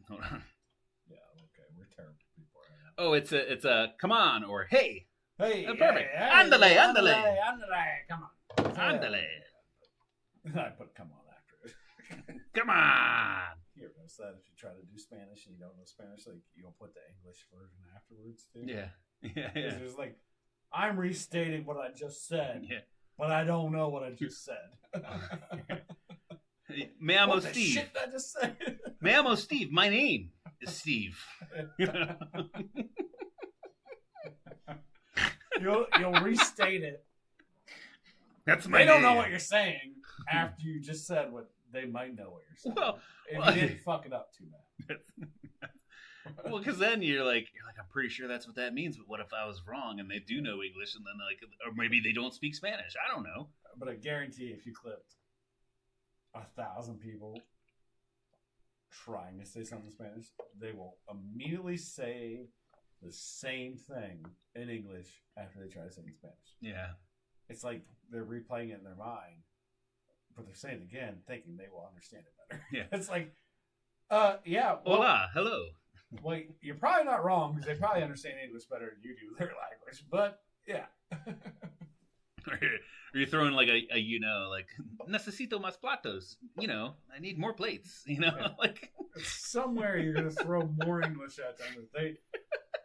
Hold on. Yeah, okay. We're terrible people right now. Oh, it's a come on or hey. Hey, perfect. Hey, Andale. Come on. Andale. I put come on after it. Come on. You ever notice that if you try to do Spanish and you don't know Spanish, like you'll put the English version afterwards too? Yeah. It's like, I'm restating what I just said, Yeah. but I don't know what I just said. Me amo What the Steve. shit I just said? Me amo Steve. My name is Steve. You'll restate it. That's my They don't know name. what you're saying after you just said what they might know what you're saying. Well, if you didn't fuck it up too bad. Well, because then you're like, I'm pretty sure that's what that means. But what if I was wrong and they do know English, and then like, or maybe they don't speak Spanish? I don't know. But I guarantee if you clipped 1,000 people trying to say something in Spanish, they will immediately say the same thing in English after they try to say it in Spanish. Yeah. It's like they're replaying it in their mind, but they're saying it again, thinking they will understand it better. Yeah. It's like, yeah. Well, Hola, hello. Well, you're probably not wrong because they probably understand English better than you do their language. But yeah. Or you're throwing like a like necesito más platos. I need more plates. Like somewhere you're gonna throw more English at them.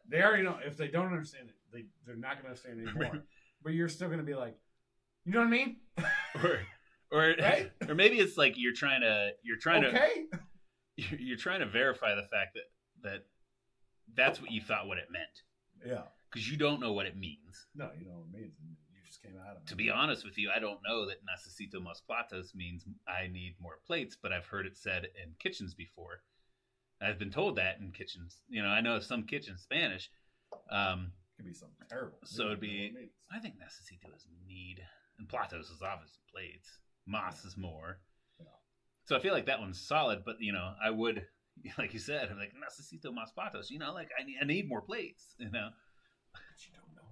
They already know. If they don't understand it, they're not going to understand it anymore. But you're still going to be like, you know what I mean? or Right? or maybe it's like you're trying to Okay. you're trying to verify the fact that's what you thought what it meant, Yeah. because you don't know what it means. No, you know what it means. You just came out of it. To be honest with you, I don't know that necesito más platos means I need more plates, but I've heard it said in kitchens before. I've been told that in kitchens. You know, I know some kitchens Spanish. Could be something terrible. So it'd be, I think necesito is need, and platos is obviously plates. Mas is more. Yeah. So I feel like that one's solid, but you know, I would, like you said, I'm like necesito más platos. You know, like I need more plates. You know, But you don't know.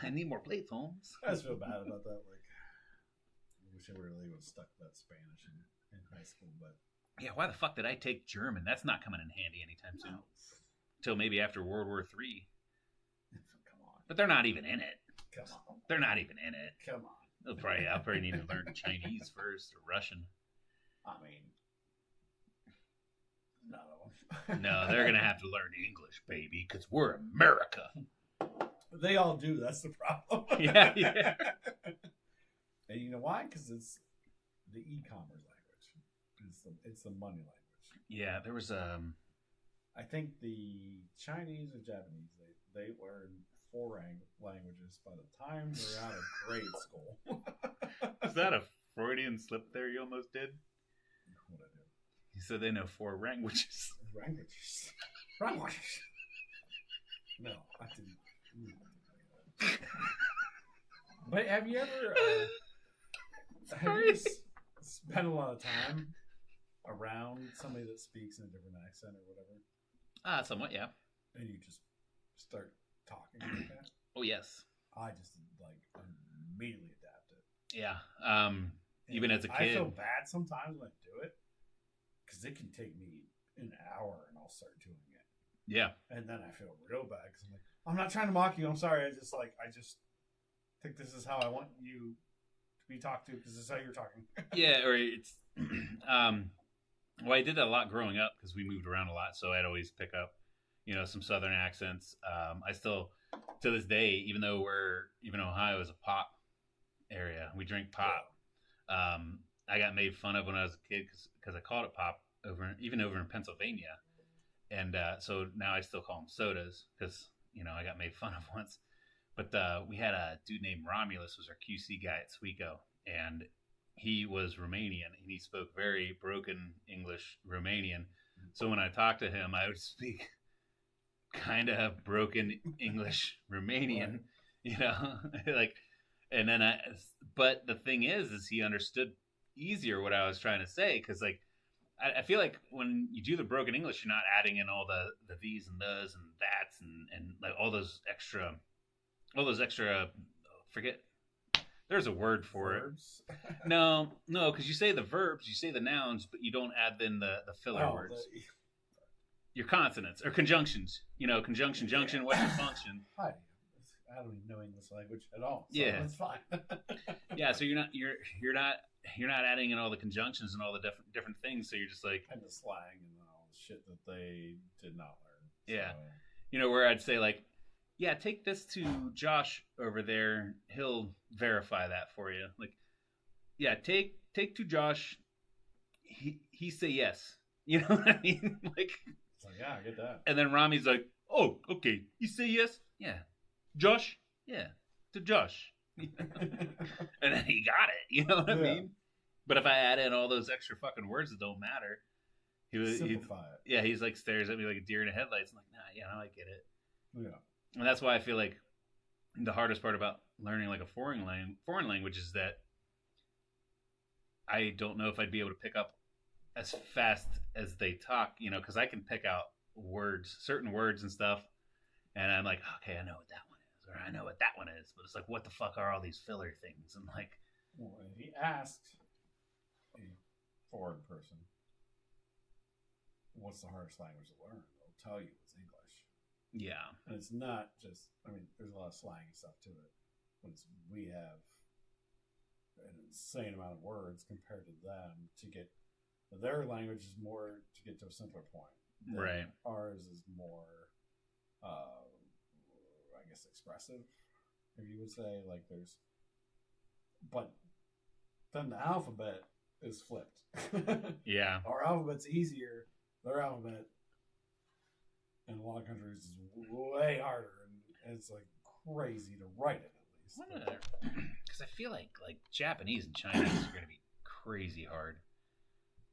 I need more plates, Holmes. I just feel bad about that. Like, I wish I really would have stuck with that Spanish in high school, but Yeah, why the fuck did I take German? That's not coming in handy anytime soon. no. Until maybe after World War III. Come on. But they're not even in it. Come on. They're not even in it. Come on. I'll probably need to learn Chinese first or Russian. I mean, no. No, they're gonna have to learn English, baby, because we're America. They all do. That's the problem. Yeah, yeah. And you know why? Because it's the e-commerce language. It's the money language. Yeah, there was I think the Chinese and Japanese they learn 4 languages by the time they're out of grade school. is that a Freudian slip there you almost did? What I do? You said they know 4 languages. Languages. No, I didn't. But have you ever spent a lot of time around somebody that speaks in a different accent or whatever, Somewhat, yeah. and you just start talking like that? Oh, yes. I just like immediately adapted. Yeah. Even as a kid. I feel bad sometimes when I do it because it can take me an hour and I'll start doing it. Yeah. And then I feel real bad because I'm like, I'm not trying to mock you. I'm sorry. I just think this is how I want you to be talked to because this is how you're talking. Yeah, or it's well, I did that a lot growing up because we moved around a lot, so I'd always pick up, you know, some southern accents. I still, to this day, even Ohio is a pop area, we drink pop. I got made fun of when I was a kid because I called it pop over in Pennsylvania, and so now I still call them sodas because you know I got made fun of once. But we had a dude named Romulus was our QC guy at Sweco, and he was Romanian, and he spoke very broken English Romanian. So when I talked to him, I would speak kind of broken English Romanian, you know, like, and then but the thing is he understood easier what I was trying to say. Cause like, I feel like when you do the broken English, you're not adding in all the these and those and that's and like all those extra, forget, there's a word for verbs? It. No, because you say the verbs, you say the nouns, but you don't add in the filler words. Your consonants or conjunctions. You know, conjunction, junction, what's your function? Hi. I don't even know English language at all. So yeah, that's fine. Yeah, so you're not adding in all the conjunctions and all the different things. So you're just like and the slang and all the shit that they did not learn. Yeah, so. You know, where I'd say like, yeah, take this to Josh over there. He'll verify that for you. Like, yeah, take to Josh. He say yes. You know what I mean? Like, it's like, yeah, I get that. And then Rami's like, oh, okay, you say yes, yeah. Josh, yeah, to Josh. And then he got it. You know what I mean? But if I add in all those extra fucking words that don't matter, simplify it. Yeah, he's like stares at me like a deer in the headlights. I'm like, nah, yeah, I get it. Yeah. And that's why I feel like the hardest part about learning like a foreign language is that I don't know if I'd be able to pick up as fast as they talk, you know, because I can pick out certain words and stuff, and I'm like, okay, I know what that one is, or I know what that one is, but it's like, what the fuck are all these filler things? And like, well, if he asked a foreign person, what's the hardest language to learn? They'll tell you it's English. Yeah. And it's not just, I mean, there's a lot of slang and stuff to it. But we have an insane amount of words compared to them to get, their language is more to get to a simpler point. Right. Ours is more, I guess, expressive, if you would say. Like but then the alphabet is flipped. Yeah. Our alphabet's easier. Their alphabet in a lot of countries is way harder, and it's like crazy to write it at least. Because I feel like Japanese and Chinese are going to be crazy hard.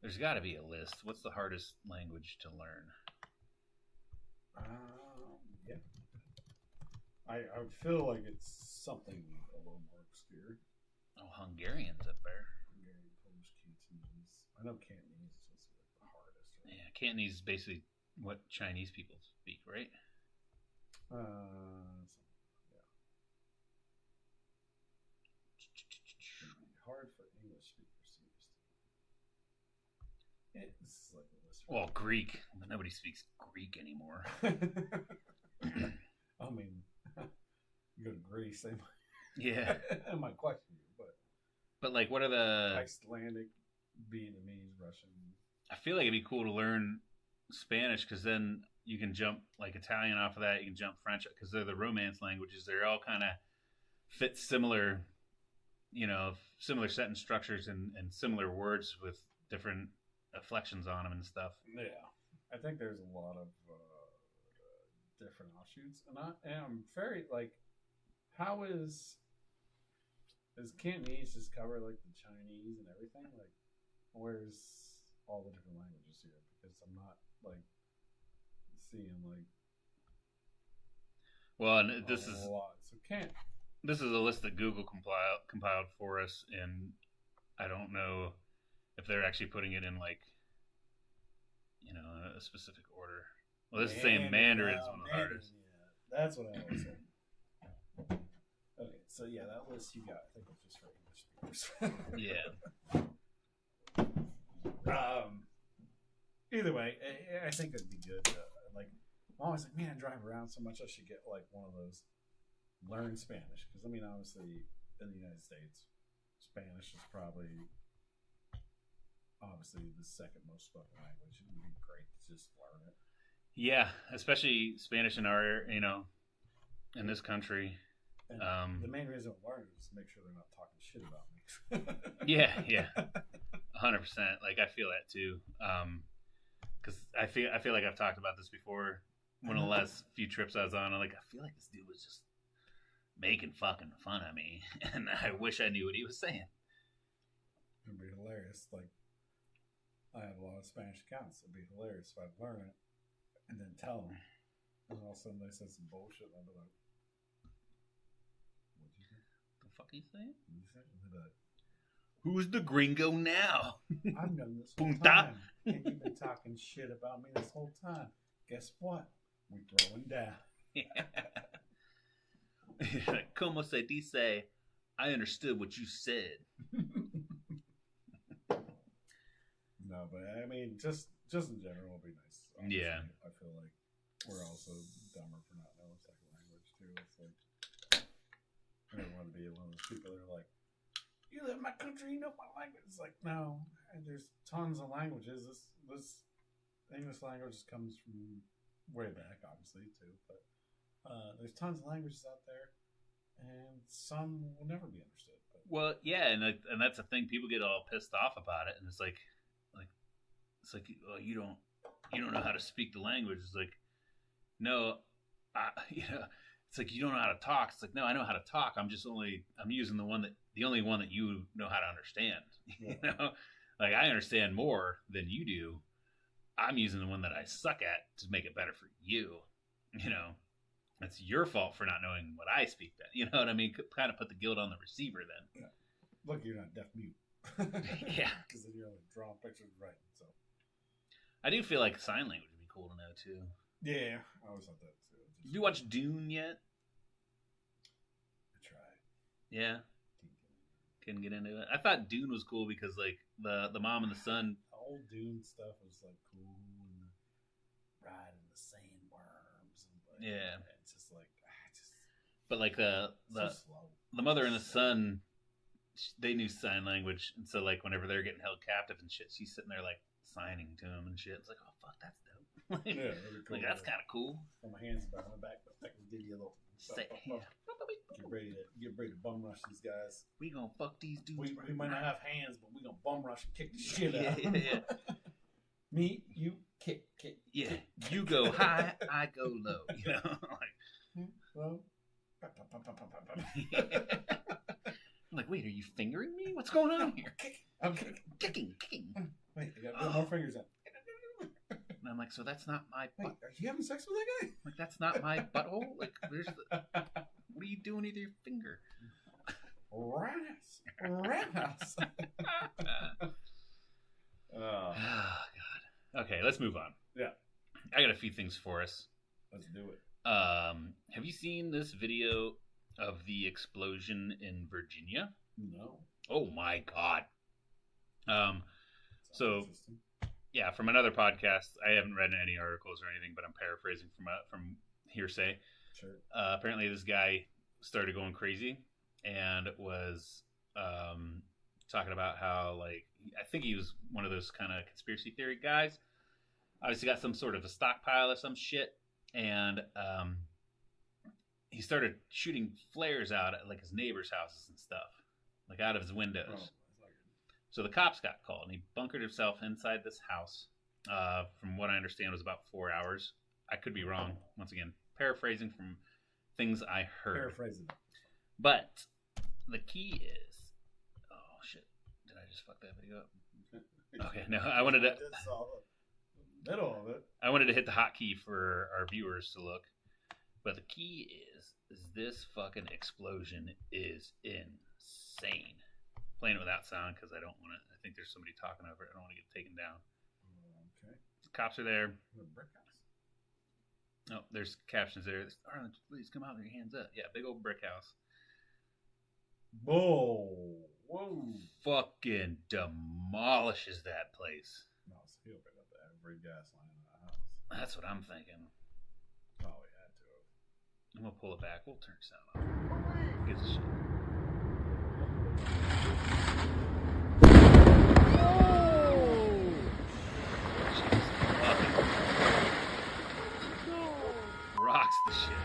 There's got to be a list. What's the hardest language to learn? Yeah. I feel like it's something a little more obscure. Oh, Hungarian's up there. Hungarian, Polish, Cantonese. I know Cantonese is supposed to be like the hardest. Right? Yeah, Cantonese is basically what Chinese people speak, right? Yeah. Hard for English speakers to understand. This is like a list. Well, Greek. Nobody speaks Greek anymore. I mean, you go to Greece, they might, Yeah. they might question you, But like, what are the? Icelandic, Vietnamese, Russian. I feel like it'd be cool to learn Spanish because then you can jump like Italian off of that. You can jump French because they're the Romance languages. They're all kind of fit similar, similar sentence structures and similar words with different inflections on them and stuff. Yeah, I think there's a lot of different offshoots, and I'm very like, how is Cantonese just cover like the Chinese and everything? Like, where's all the different languages here? Because I'm not like seeing like. Well, and this is a lot. So can't. This is a list that Google compiled for us, and I don't know if they're actually putting it in like, a specific order. Well, this is saying Mandarin's one of the hardest. Yeah, that's what I always say. Okay, so yeah, that list you got, I think it's just for English speakers. Yeah. Either way, I think it'd be good. Like, I'm always like, man, I drive around so much, I should get like one of those learn Spanish. Because I mean, obviously, in the United States, Spanish is probably obviously the second most spoken language. It would be great to just learn it. Yeah, especially Spanish in our, in this country. And the main reason I learn it is to make sure they're not talking shit about me. Yeah, 100%. Like I feel that too, because I feel like I've talked about this before. One of the last few trips I was on, I feel like this dude was just making fucking fun of me, and I wish I knew what he was saying. It'd be hilarious. Like, I have a lot of Spanish accounts. It'd be hilarious if I'd learn it and then tell them, and all of a sudden they said some bullshit, and I'd be like, "What'd you say? The fuck you saying? What'd you say?" And they'd be like, Who's the gringo now? I've done this whole Punta. time, and you've been talking shit about me this whole time. Guess what? We throwing down. Como se dice? I understood what you said. No, but I mean, just in general, it'd be nice. Honestly. Yeah. I feel like we're also dumber for not knowing a second language too. It's like I don't want to be one of those people that are like, "You live in my country, you know my language." It's like, no, and there's tons of languages. This English language comes from way back, obviously too, but there's tons of languages out there, and some will never be understood. But. Well, yeah, and that's the thing. People get all pissed off about it, and it's like, well, you don't know how to speak the language. It's like, no, it's like you don't know how to talk. It's like, no, I know how to talk. I'm using the only one that you know how to understand. Yeah. Like I understand more than you do. I'm using the one that I suck at to make it better for you. It's your fault for not knowing what I speak then. You know what I mean? Kind of put the guilt on the receiver then. Yeah. Look, you're not deaf mute. Yeah. Because then you're only drawing pictures and writing. So I do feel like sign language would be cool to know too. yeah, I always thought that too. Did you watch Dune yet? I tried. Yeah. Couldn't get into it. I thought Dune was cool because like the mom and the son. The old Dune stuff was like cool and riding the sandworms and like, Yeah. it's just like But like so slow. the mother and the son, they knew sign language, and so like whenever they're getting held captive and shit, she's sitting there like signing to him and shit. It's like, oh fuck, that's dope. like, Yeah, that'd be cool. like, that's kind of cool. Put my hands behind my back, but I can give you a little. Yeah. Get ready to bum rush these guys. We gonna fuck these dudes. We might not have hands, but we gonna bum rush and kick the shit Yeah, out. yeah. Me, you, kick. Yeah, kick. you go high, I go low. You know, like, Well, I'm like, wait, are you fingering me? What's going on here? I'm kicking. Kicking. Wait, I got more fingers out. And I'm like, so that's not my Wait, butt. are you having sex with that Like, that's not my butthole. Like, where's the? guy? What are you doing with your finger? Rats. Oh God. Okay, let's move on. Yeah. I got a few things for us. Let's do it. Have you seen this video of the explosion in Virginia? No. Oh my God. Sounds So- interesting. Yeah, from another podcast. I haven't read any articles or anything, but I'm paraphrasing from hearsay. Sure. Apparently, this guy started going crazy and was talking about how, like, I think he was one of those kind of conspiracy theory guys. Obviously, got some sort of a stockpile of some shit, and he started shooting flares out at like his neighbors' houses and stuff, like out of his windows. Oh, that's not good. So the cops got called, and he bunkered himself inside this house. From what I understand, it was about 4 hours. I could be wrong. Once again, paraphrasing from things I heard. Paraphrasing. But the key is, oh shit, did I just fuck that video up? Okay, no, I wanted to. Just saw the middle of it. I wanted to hit the hotkey for our viewers to look. But the key is this fucking explosion is insane. Playing it without sound because I don't want to. I think there's somebody talking over it. I don't want to get taken down. Okay. The cops are there. The brick house. Oh, there's captions there. Arlen, please come out with your hands up. Yeah, big old brick house. Whoa. Whoa. Fucking demolishes that place. No, so he opened up every gas line in the house. That's what I'm thinking. Oh, he had to. I'm gonna pull it back. We'll turn sound off. Gives a shit. Jesus fucking rocks the shit.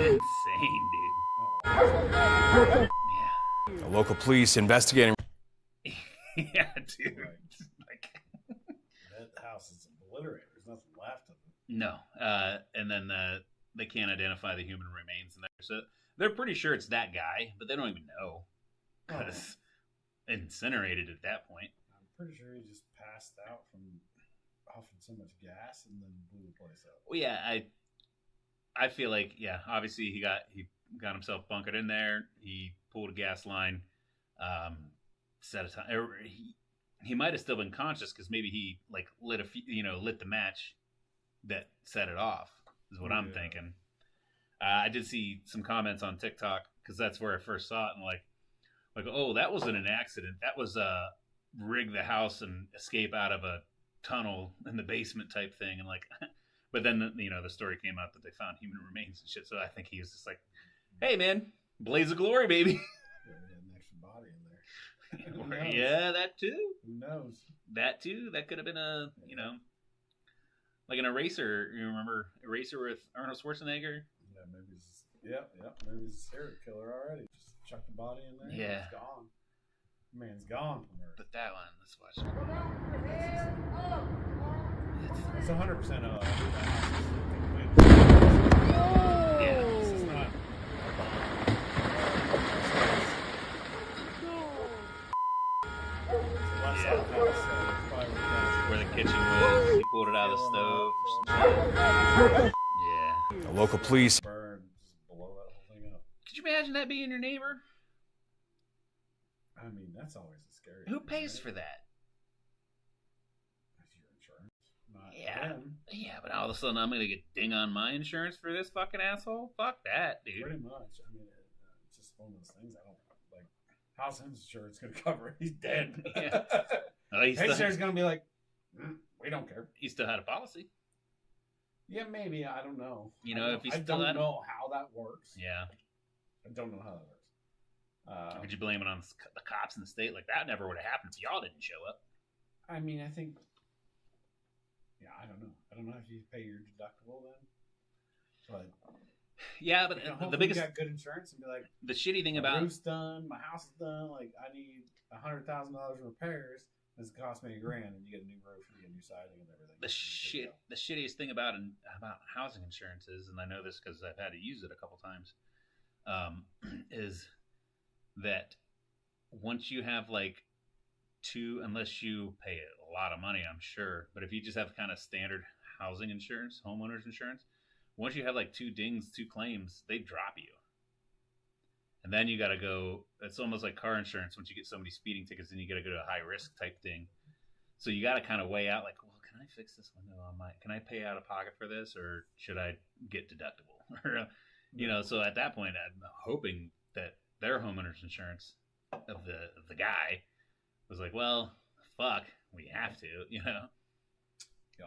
Insane, dude. Oh, Yeah. The local police investigating. Yeah, dude. Like, that house is obliterated. There's nothing left of it. no. And then they can't identify the human remains in there. So they're pretty sure it's that guy, but they don't even know. Because incinerated at that point. I'm pretty sure he just passed out from huffing so much gas and then blew the place up. Well, yeah, I feel like, yeah, obviously he got himself bunkered in there. He pulled a gas line, set a time. He might have still been conscious because maybe he like lit the match that set it off. Is what I'm thinking. I did see some comments on TikTok because that's where I first saw it, and like, oh, that wasn't an accident. That was rig the house and escape out of a tunnel in the basement type thing, and like. But then, the story came out that they found human remains and shit. So I think he was just like, hey, man, blaze of glory, baby. Yeah, he had an extra body in there. Who knows? Yeah, that too. Who knows? That too. That could have been like an Eraser. You remember Eraser with Arnold Schwarzenegger? Yeah, maybe he's maybe he's a serial killer already. Just chuck the body in there. Yeah. It's gone. Man's gone from Earth. But that one, let's watch it. It's 100% of Yeah. This is not. Yeah. Where the kitchen was, he pulled it out of the stove or some shit. Yeah. The local police. Burn, just blow that whole thing up. Could you imagine that being your neighbor? I mean, that's always a scary. Who thing, pays right? for that? That's your insurance. Not Yeah. them. Yeah, but all of a sudden I'm gonna get ding on my insurance for this fucking asshole? Fuck that, dude. Pretty much. I mean, it's just one of those things. I don't like. How's insurance going to cover it? He's dead. Yeah. Well, he Insurance still, is going to be like, we don't care. he still had a policy. Yeah, maybe. I don't know. You know, if he's I still don't had- know how that works. Yeah. I don't know how that works. Would you blame it on the cops in the state? Like, that never would have happened if y'all didn't show up. I mean, I think. Yeah, I don't know. I don't know if you pay your deductible then, but Yeah, but hopefully the biggest, you got good insurance and be like, the shitty thing my about roof's done, my house is done. Like, I need $100,000 in repairs. It's cost me $1,000, and you get a new roof, and you get new siding and everything. the shittiest thing about housing insurance is, and I know this because I've had to use it a couple times, is that once you have like unless you pay a lot of money, I'm sure, but if you just have kind of standard housing insurance, homeowners insurance, once you have like 2 dings, 2 claims, they drop you. And then you got to go, it's almost like car insurance. Once you get so many speeding tickets, then you got to go to a high risk type thing. So you got to kind of weigh out like, well, can I fix this window on can I pay out of pocket for this, or should I get deductible? Or, so at that point, I'm hoping that their homeowners insurance of the guy was like, well, fuck, we have to, Yeah, I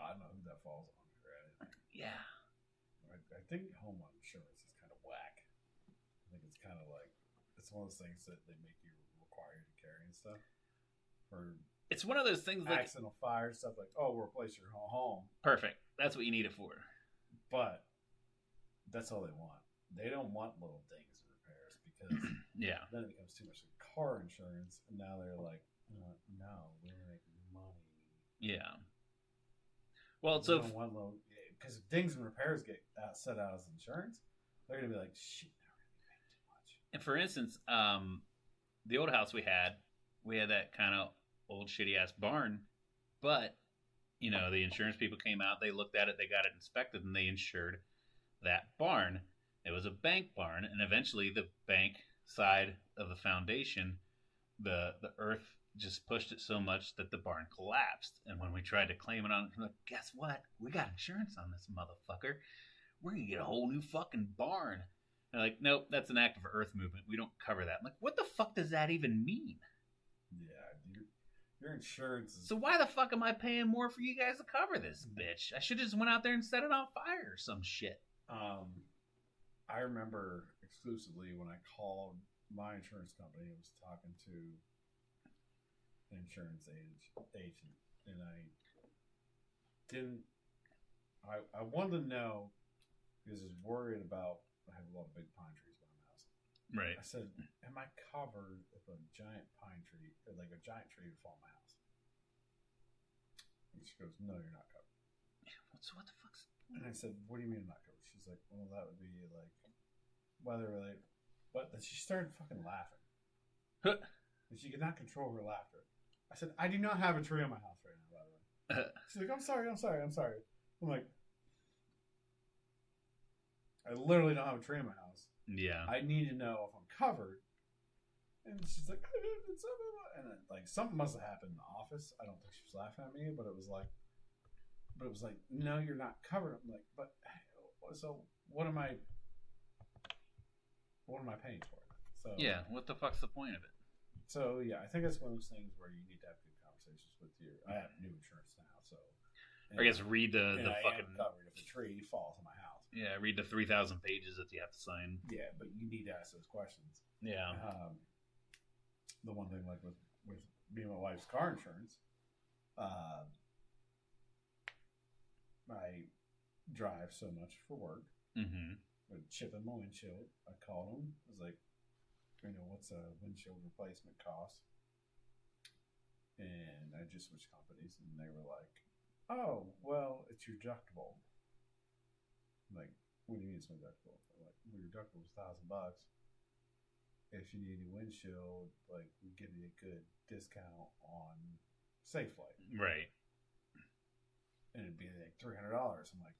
don't know who that falls under. Right? Yeah. I think homeowner insurance is kind of whack. I think it's kind of like, it's one of those things that they make you required to carry and stuff. It's one of those things like accidental fire stuff, like, oh, we'll replace your whole home. Perfect. That's what you need it for. But that's all they want. They don't want little dings and repairs because yeah, then it becomes too much like car insurance, and now they're like, no, we make money. Yeah. Well, so because if dings and repairs get set out as insurance, they're gonna be like, shit, now we're gonna be paying too much. And for instance, the old house we had that kind of old shitty ass barn, but the insurance people came out, they looked at it, they got it inspected, and they insured that barn. It was a bank barn, and eventually the bank side of the foundation, the earth just pushed it so much that the barn collapsed. And when we tried to claim it on, we're like, guess what? We got insurance on this motherfucker. We're gonna get a whole new fucking barn. And they're like, nope, that's an act of earth movement. We don't cover that. I'm like, what the fuck does that even mean? Yeah, your insurance is... So why the fuck am I paying more for you guys to cover this bitch? I should have just went out there and set it on fire or some shit. I remember exclusively when I called my insurance company, I was talking to an insurance agent, and I wanted to know, because I was worried about, I have a lot of big pine trees by my house. Right. I said, am I covered if a giant pine tree, or like a giant tree would fall on my house? And she goes, no, you're not covered. What the fuck's... And I said, what do you mean I'm not covered? She's like, well, that would be like weather related. But then she started fucking laughing. And she could not control her laughter. I said, I do not have a tree on my house right now, by the way. She's like, I'm sorry. I'm like, I literally don't have a tree in my house. Yeah. I need to know if I'm covered. And she's like, and then, like, something must have happened in the office. I don't think she was laughing at me, but it was like, no, you're not covered. I'm like, but so what am I paying for? So yeah, what the fuck's the point of it? So yeah, I think that's one of those things where you need to have good conversations with I have new insurance now, so I guess read the fucking covered if a tree falls on my house. Yeah, read the 3,000 pages that you have to sign. Yeah, but you need to ask those questions. Yeah. The one thing, like with me and my wife's car insurance, I drive so much for work. Mm-hmm. With chipping my windshield, I called them. I was like, what's a windshield replacement cost? And I just switched companies, and they were like, oh, well, it's your deductible. I'm like, what do you mean it's my deductible? They're like, well, your deductible is $1,000. If you need a windshield, like, we give you a good discount on Safelite. Right. And it'd be like $300. I'm like,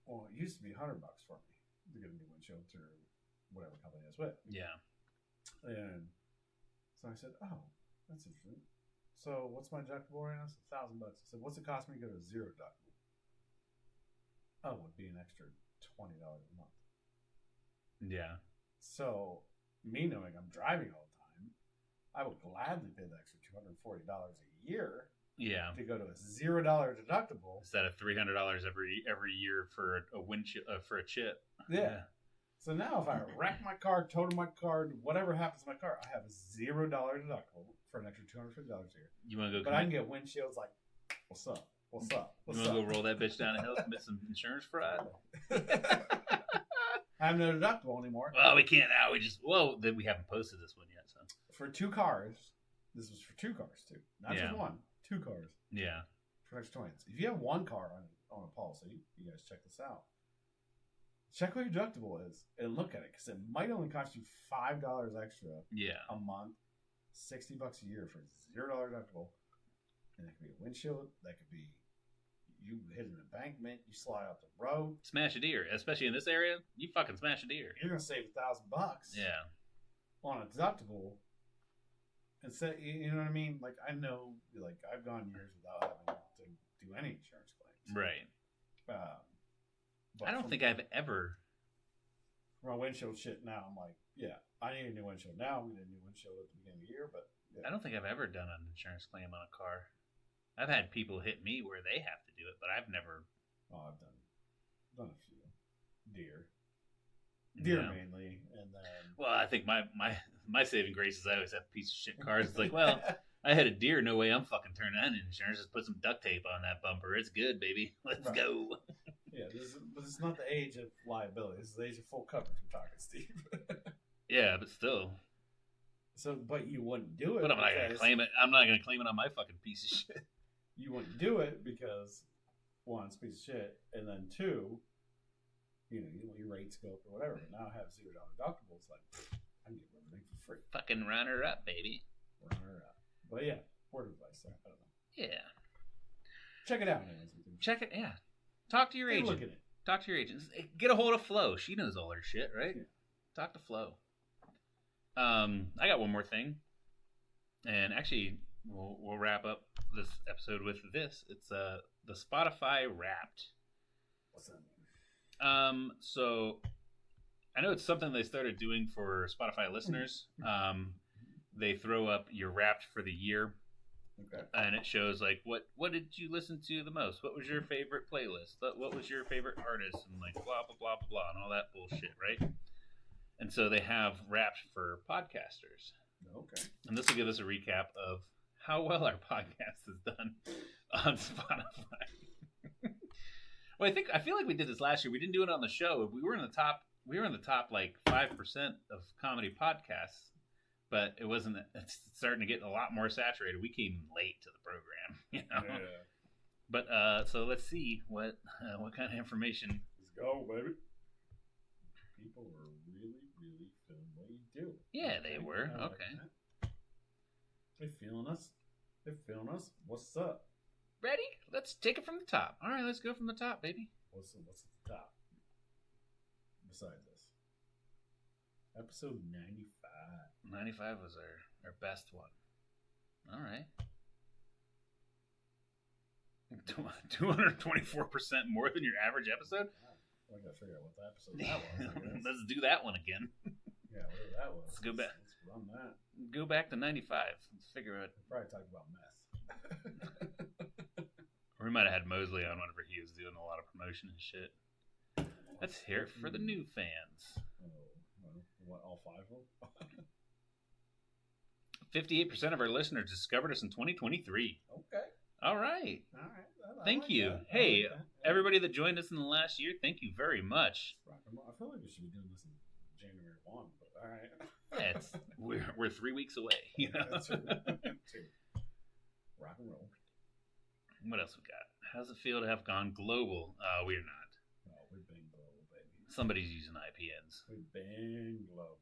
well, it used to be $100 for me to get a new windshield through whatever company I was with. Yeah. And so I said, oh, that's interesting. So what's my deductible right now? It's $1,000. I said, what's it cost me to go to zero deductible? Oh, it would be an extra $20 a month. Yeah. So me knowing I'm driving all the time, I would gladly pay the extra $240 a year. Yeah. To go to a $0 deductible instead of $300 every year for a windshield for a chip. Yeah. So now if I wreck my car, total my car, whatever happens to my car, I have a $0 deductible for an extra $250 a year. You want to go? But I can get windshields like, what's up? What's up? You What's want up? to go roll that bitch down the hill, commit some insurance fraud? I have no deductible anymore. Well, we can't now. Then we haven't posted this one yet, so For 2 cars, this was for 2 cars too, not Yeah. just one. 2 cars yeah. for an extra 20. If you have 1 car on a policy, you guys check this out. Check what your deductible is and look at it because it might only cost you $5 extra Yeah. a month, $60 a year for $0 deductible, and that could be a windshield. That could be you hit an embankment, you slide off the road. Smash a deer, especially in this area. You fucking smash a deer. You're gonna save $1,000. Yeah. On a deductible. And so, you know what I mean? Like I know, like I've gone years without having to do any insurance claims. Right. But I don't think I've ever. for my windshield shit now, I'm like, yeah, I need a new windshield now. We need a new windshield at the beginning of the year, but yeah. I don't think I've ever done an insurance claim on a car. I've had people hit me where they have to do it, but I've never. Oh, I've done a few. Deer Yeah. mainly, and then Well, I think my saving grace is I always have piece of shit cars. It's like, well, I had a deer. No way I'm fucking turning that in insurance. Just put some duct tape on that bumper. It's good, baby. Let's Right. go. yeah, but it's not the age of liability. This is the age of full coverage we're talking, Steve. Yeah, but still. So, but you wouldn't do it. But I'm not gonna because- claim it. I'm not gonna claim it on my fucking piece of shit. You wouldn't do it because 1, it's a piece of shit, and then 2, your rates go up or whatever. But now I have $0 deductible. It's like I can get everything for free. Fucking runner up, baby. Runner up. But yeah, word of advice there. I don't know. Yeah. Check it out, anyways. Check it. Yeah. Talk to your Take a agent. look at it. Talk to your agent. Get a hold of Flo. She knows all her shit, right? Yeah. Talk to Flo. I got one more thing, and actually, we'll wrap up this episode with this. It's the Spotify Wrapped. What's that mean? So I know it's something they started doing for Spotify listeners. They throw up your Wrapped for the year, Okay. and it shows like what did you listen to the most? What was your favorite playlist? What was your favorite artist? And like blah blah blah blah blah and all that bullshit, right? And so they have Wrapped for podcasters, Okay. and this will give us a recap of how well our podcast has done on Spotify. Well, I feel like we did this last year. We didn't do it on the show. We were in the top. We were in the top like 5% of comedy podcasts, but it wasn't. It's starting to get a lot more saturated. We came late to the program, you know. Yeah. But so let's see what kind of information. Let's go, baby. People are really, really feeling what you do. Yeah, they were. I like Okay. that. They feeling us. They're feeling us. What's up? Ready? Let's take it from the top. All right, let's go from the top, baby. What's at the top? Besides this, episode 95. 95 was our best one. All right. 224% more than your average episode? I gotta figure out what the episode that was. I guess. Let's do that one again. Yeah, whatever that was. Let's go back. Let's run that. Go back to 95. Let's figure out. We probably talked about meth. Or we might have had Mosley on whenever he was doing a lot of promotion and shit. Let's hear it for the new fans. What, all 5 of them? 58% of our listeners discovered us in 2023. Okay. All right. All right. I Thank like you. that. I Hey, like that. Yeah. everybody that joined us in the last year, thank you very much. Rock and roll. I feel like we should be doing this in January 1, but all right. Yeah, we're 3 weeks away. You know? That's true. True. Rock and roll. What else we got? How's it feel to have gone global? We're not. Oh, we've been global, baby. Somebody's using IPNs. We've been global.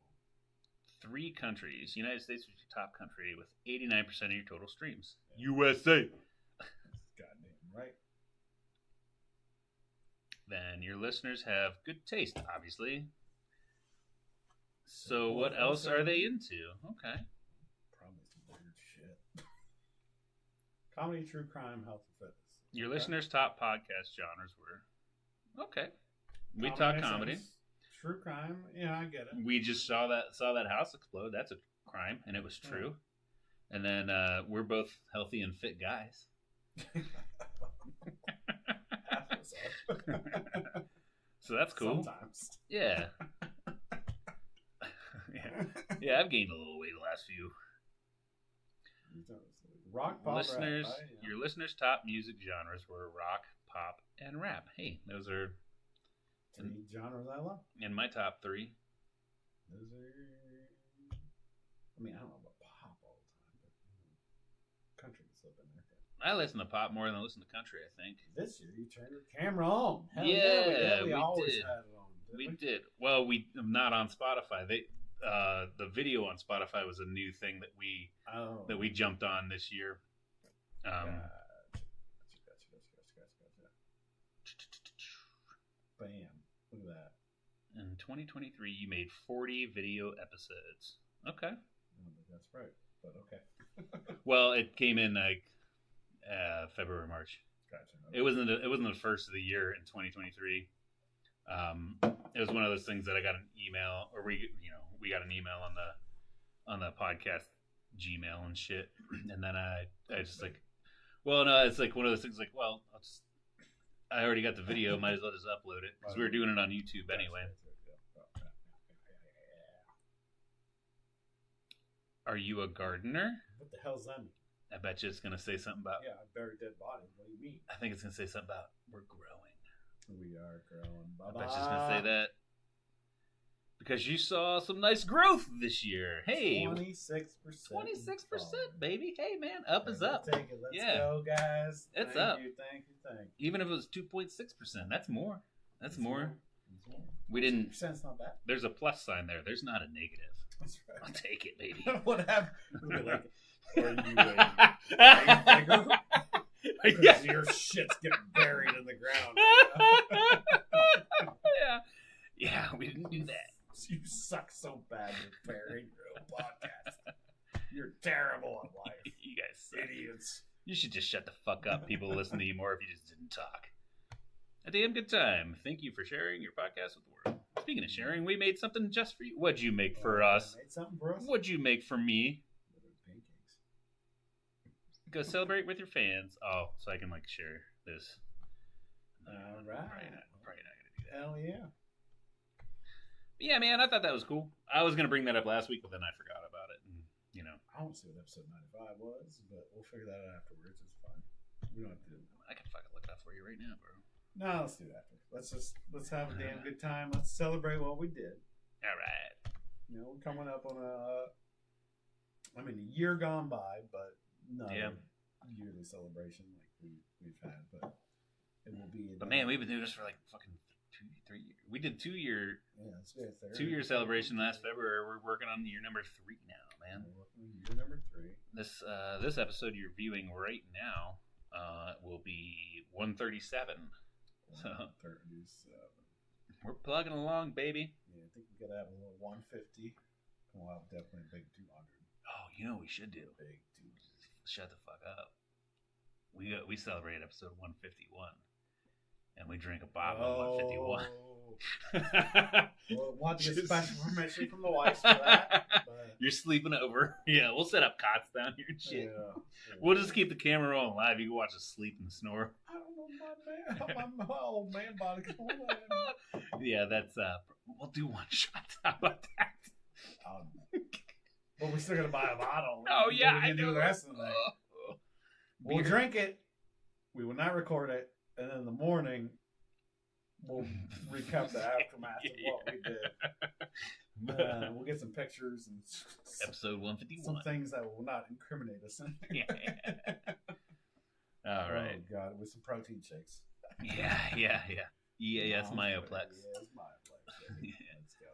3 countries. United States was your top country with 89% of your total streams. USA. Goddamn right. Then your listeners have good taste, obviously. So Well, what else also- are they into? Okay. Probably some weird shit. Comedy, true crime, health, and fitness. Your Okay. listeners' top podcast genres were okay. We Comedy talk makes comedy. sense. True crime, yeah, I get it. We just saw that house explode. That's a crime, and it was true. And then we're both healthy and fit guys. Half of us are. So that's cool. Sometimes. Yeah. Yeah, I've gained a little weight the last few. Rock, pop, Listeners, rap, right? Yeah. your listeners' top music genres were rock, pop, and rap. Hey, those are 3 genres I love. in my top 3. Those are. I mean, I don't know about pop all the time, but country can slip in there. I listen to pop more than I listen to country, I think. This year you turned your camera on. Hell Yeah, we we always did. had it on. We Didn't did. Well, we not on Spotify. The video on Spotify was a new thing that we Oh. jumped on this year. Gotcha. Bam. Look at that. In 2023, you made 40 video episodes. Okay. I don't think that's right, but okay. Well, it came in like February, March. Gotcha. It wasn't the first of the year in 2023. It was one of those things that I got an email, or we got an email on the podcast Gmail and shit, and then I just like, well, no, it's like one of those things like, well, I already got the video, might as well just upload it because we were doing it on YouTube anyway. Are you a gardener? What the hell's that mean? I bet you it's gonna say something about. Yeah, I buried dead body. What do you mean? I think it's gonna say something about we're growing. We are growing. I bet you it's gonna say that because you saw some nice growth this year. Hey, 26%. 26%, baby. Hey, man, up is up. Take it. Let's Yeah. go, guys. It's Thank up. You, thank you. Even if it was 2.6%, that's more. That's more. It's more. We didn't. Percent's not bad. There's a plus sign there. There's not a negative. That's I'll right. take it, baby. What happened? Like, are you a bigger? Because your shit's getting buried in the ground. Yeah, we didn't do that. You suck so bad you're buried your own podcast. You're terrible at life. You guys suck. Idiots. You should just shut the fuck up. People will listen to you more if you just didn't talk. A damn good time. Thank you for sharing your podcast with the world. Speaking of sharing, we made something just for you. What'd you make for us? Made something for us? What'd you make for me? Pancakes. Go celebrate with your fans. Oh, so I can like share this. All right. Probably not gonna do that. Hell yeah. But yeah, man, I thought that was cool. I was gonna bring that up last week, but then I forgot about it. And, you know, I don't see what episode 95 was, but we'll figure that out afterwards. It's fine. We don't have to do it. I can fucking look it up for you right now, bro. No, let's do it after. Let's have a damn good time. Let's celebrate what we did. All right. You know, we're coming up on a year gone by, but not Yeah. a yearly celebration like we've had, but it will be. But man, we've been doing this for like fucking 2-3 years. We did 2-year yeah, it's their 2-year celebration last February. We're working on year number 3 now, man. We're working on year number 3. This episode you're viewing right now will be 137. So 37. we're plugging along, baby. Yeah, I think we gotta have a little 150. We'll have definitely a big 200. Oh, you know what we should do? Big 200. Shut the fuck up. We celebrate episode 151, and we drink a bottle of 151. We'll want to get special permission from the wife for that. But, You're sleeping over. Yeah, we'll set up cots down here and shit. yeah. We'll just keep the camera on live. You can watch us sleep and snore. I don't know my old man body. Come on. Yeah, that's we'll do one shot. How about that? But we're still gonna buy a bottle. Oh yeah, we I can do know. the rest of the night. We'll Beer. drink it. We will not record it, and then in the morning we'll recap the aftermath of what we did. We'll get some pictures and Episode 151. some things that will not incriminate us. Yeah. All right. Oh god, with some protein shakes. Yeah. EAS Myoplex. Yes, Myoplex. Yeah. Let's go.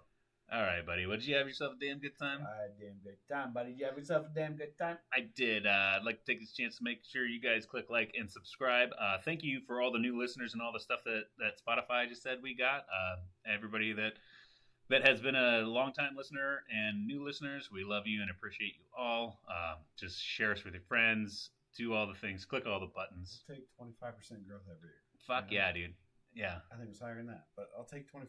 All right, buddy. What did you have yourself a damn good time? I had a damn good time, buddy. Did you have yourself a damn good time? I did. I'd like to take this chance to make sure you guys click like and subscribe. Thank you for all the new listeners and all the stuff that Spotify just said we got. Everybody that has been a long-time listener and new listeners, we love you and appreciate you all. Just share us with your friends. Do all the things. Click all the buttons. I'll take 25% growth every year. Fuck yeah, dude. Yeah, I think it was higher than that, but I'll take 25%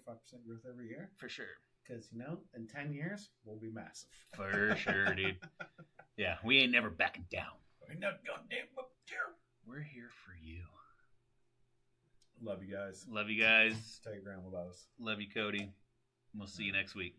growth every year for sure. because, in 10 years, we'll be massive. For sure, dude. Yeah, we ain't never backing down. Ain't no goddamn up there. We're here for you. Love you guys. Love you guys. Tell your grandma about us. Love you, Cody. We'll see you next week.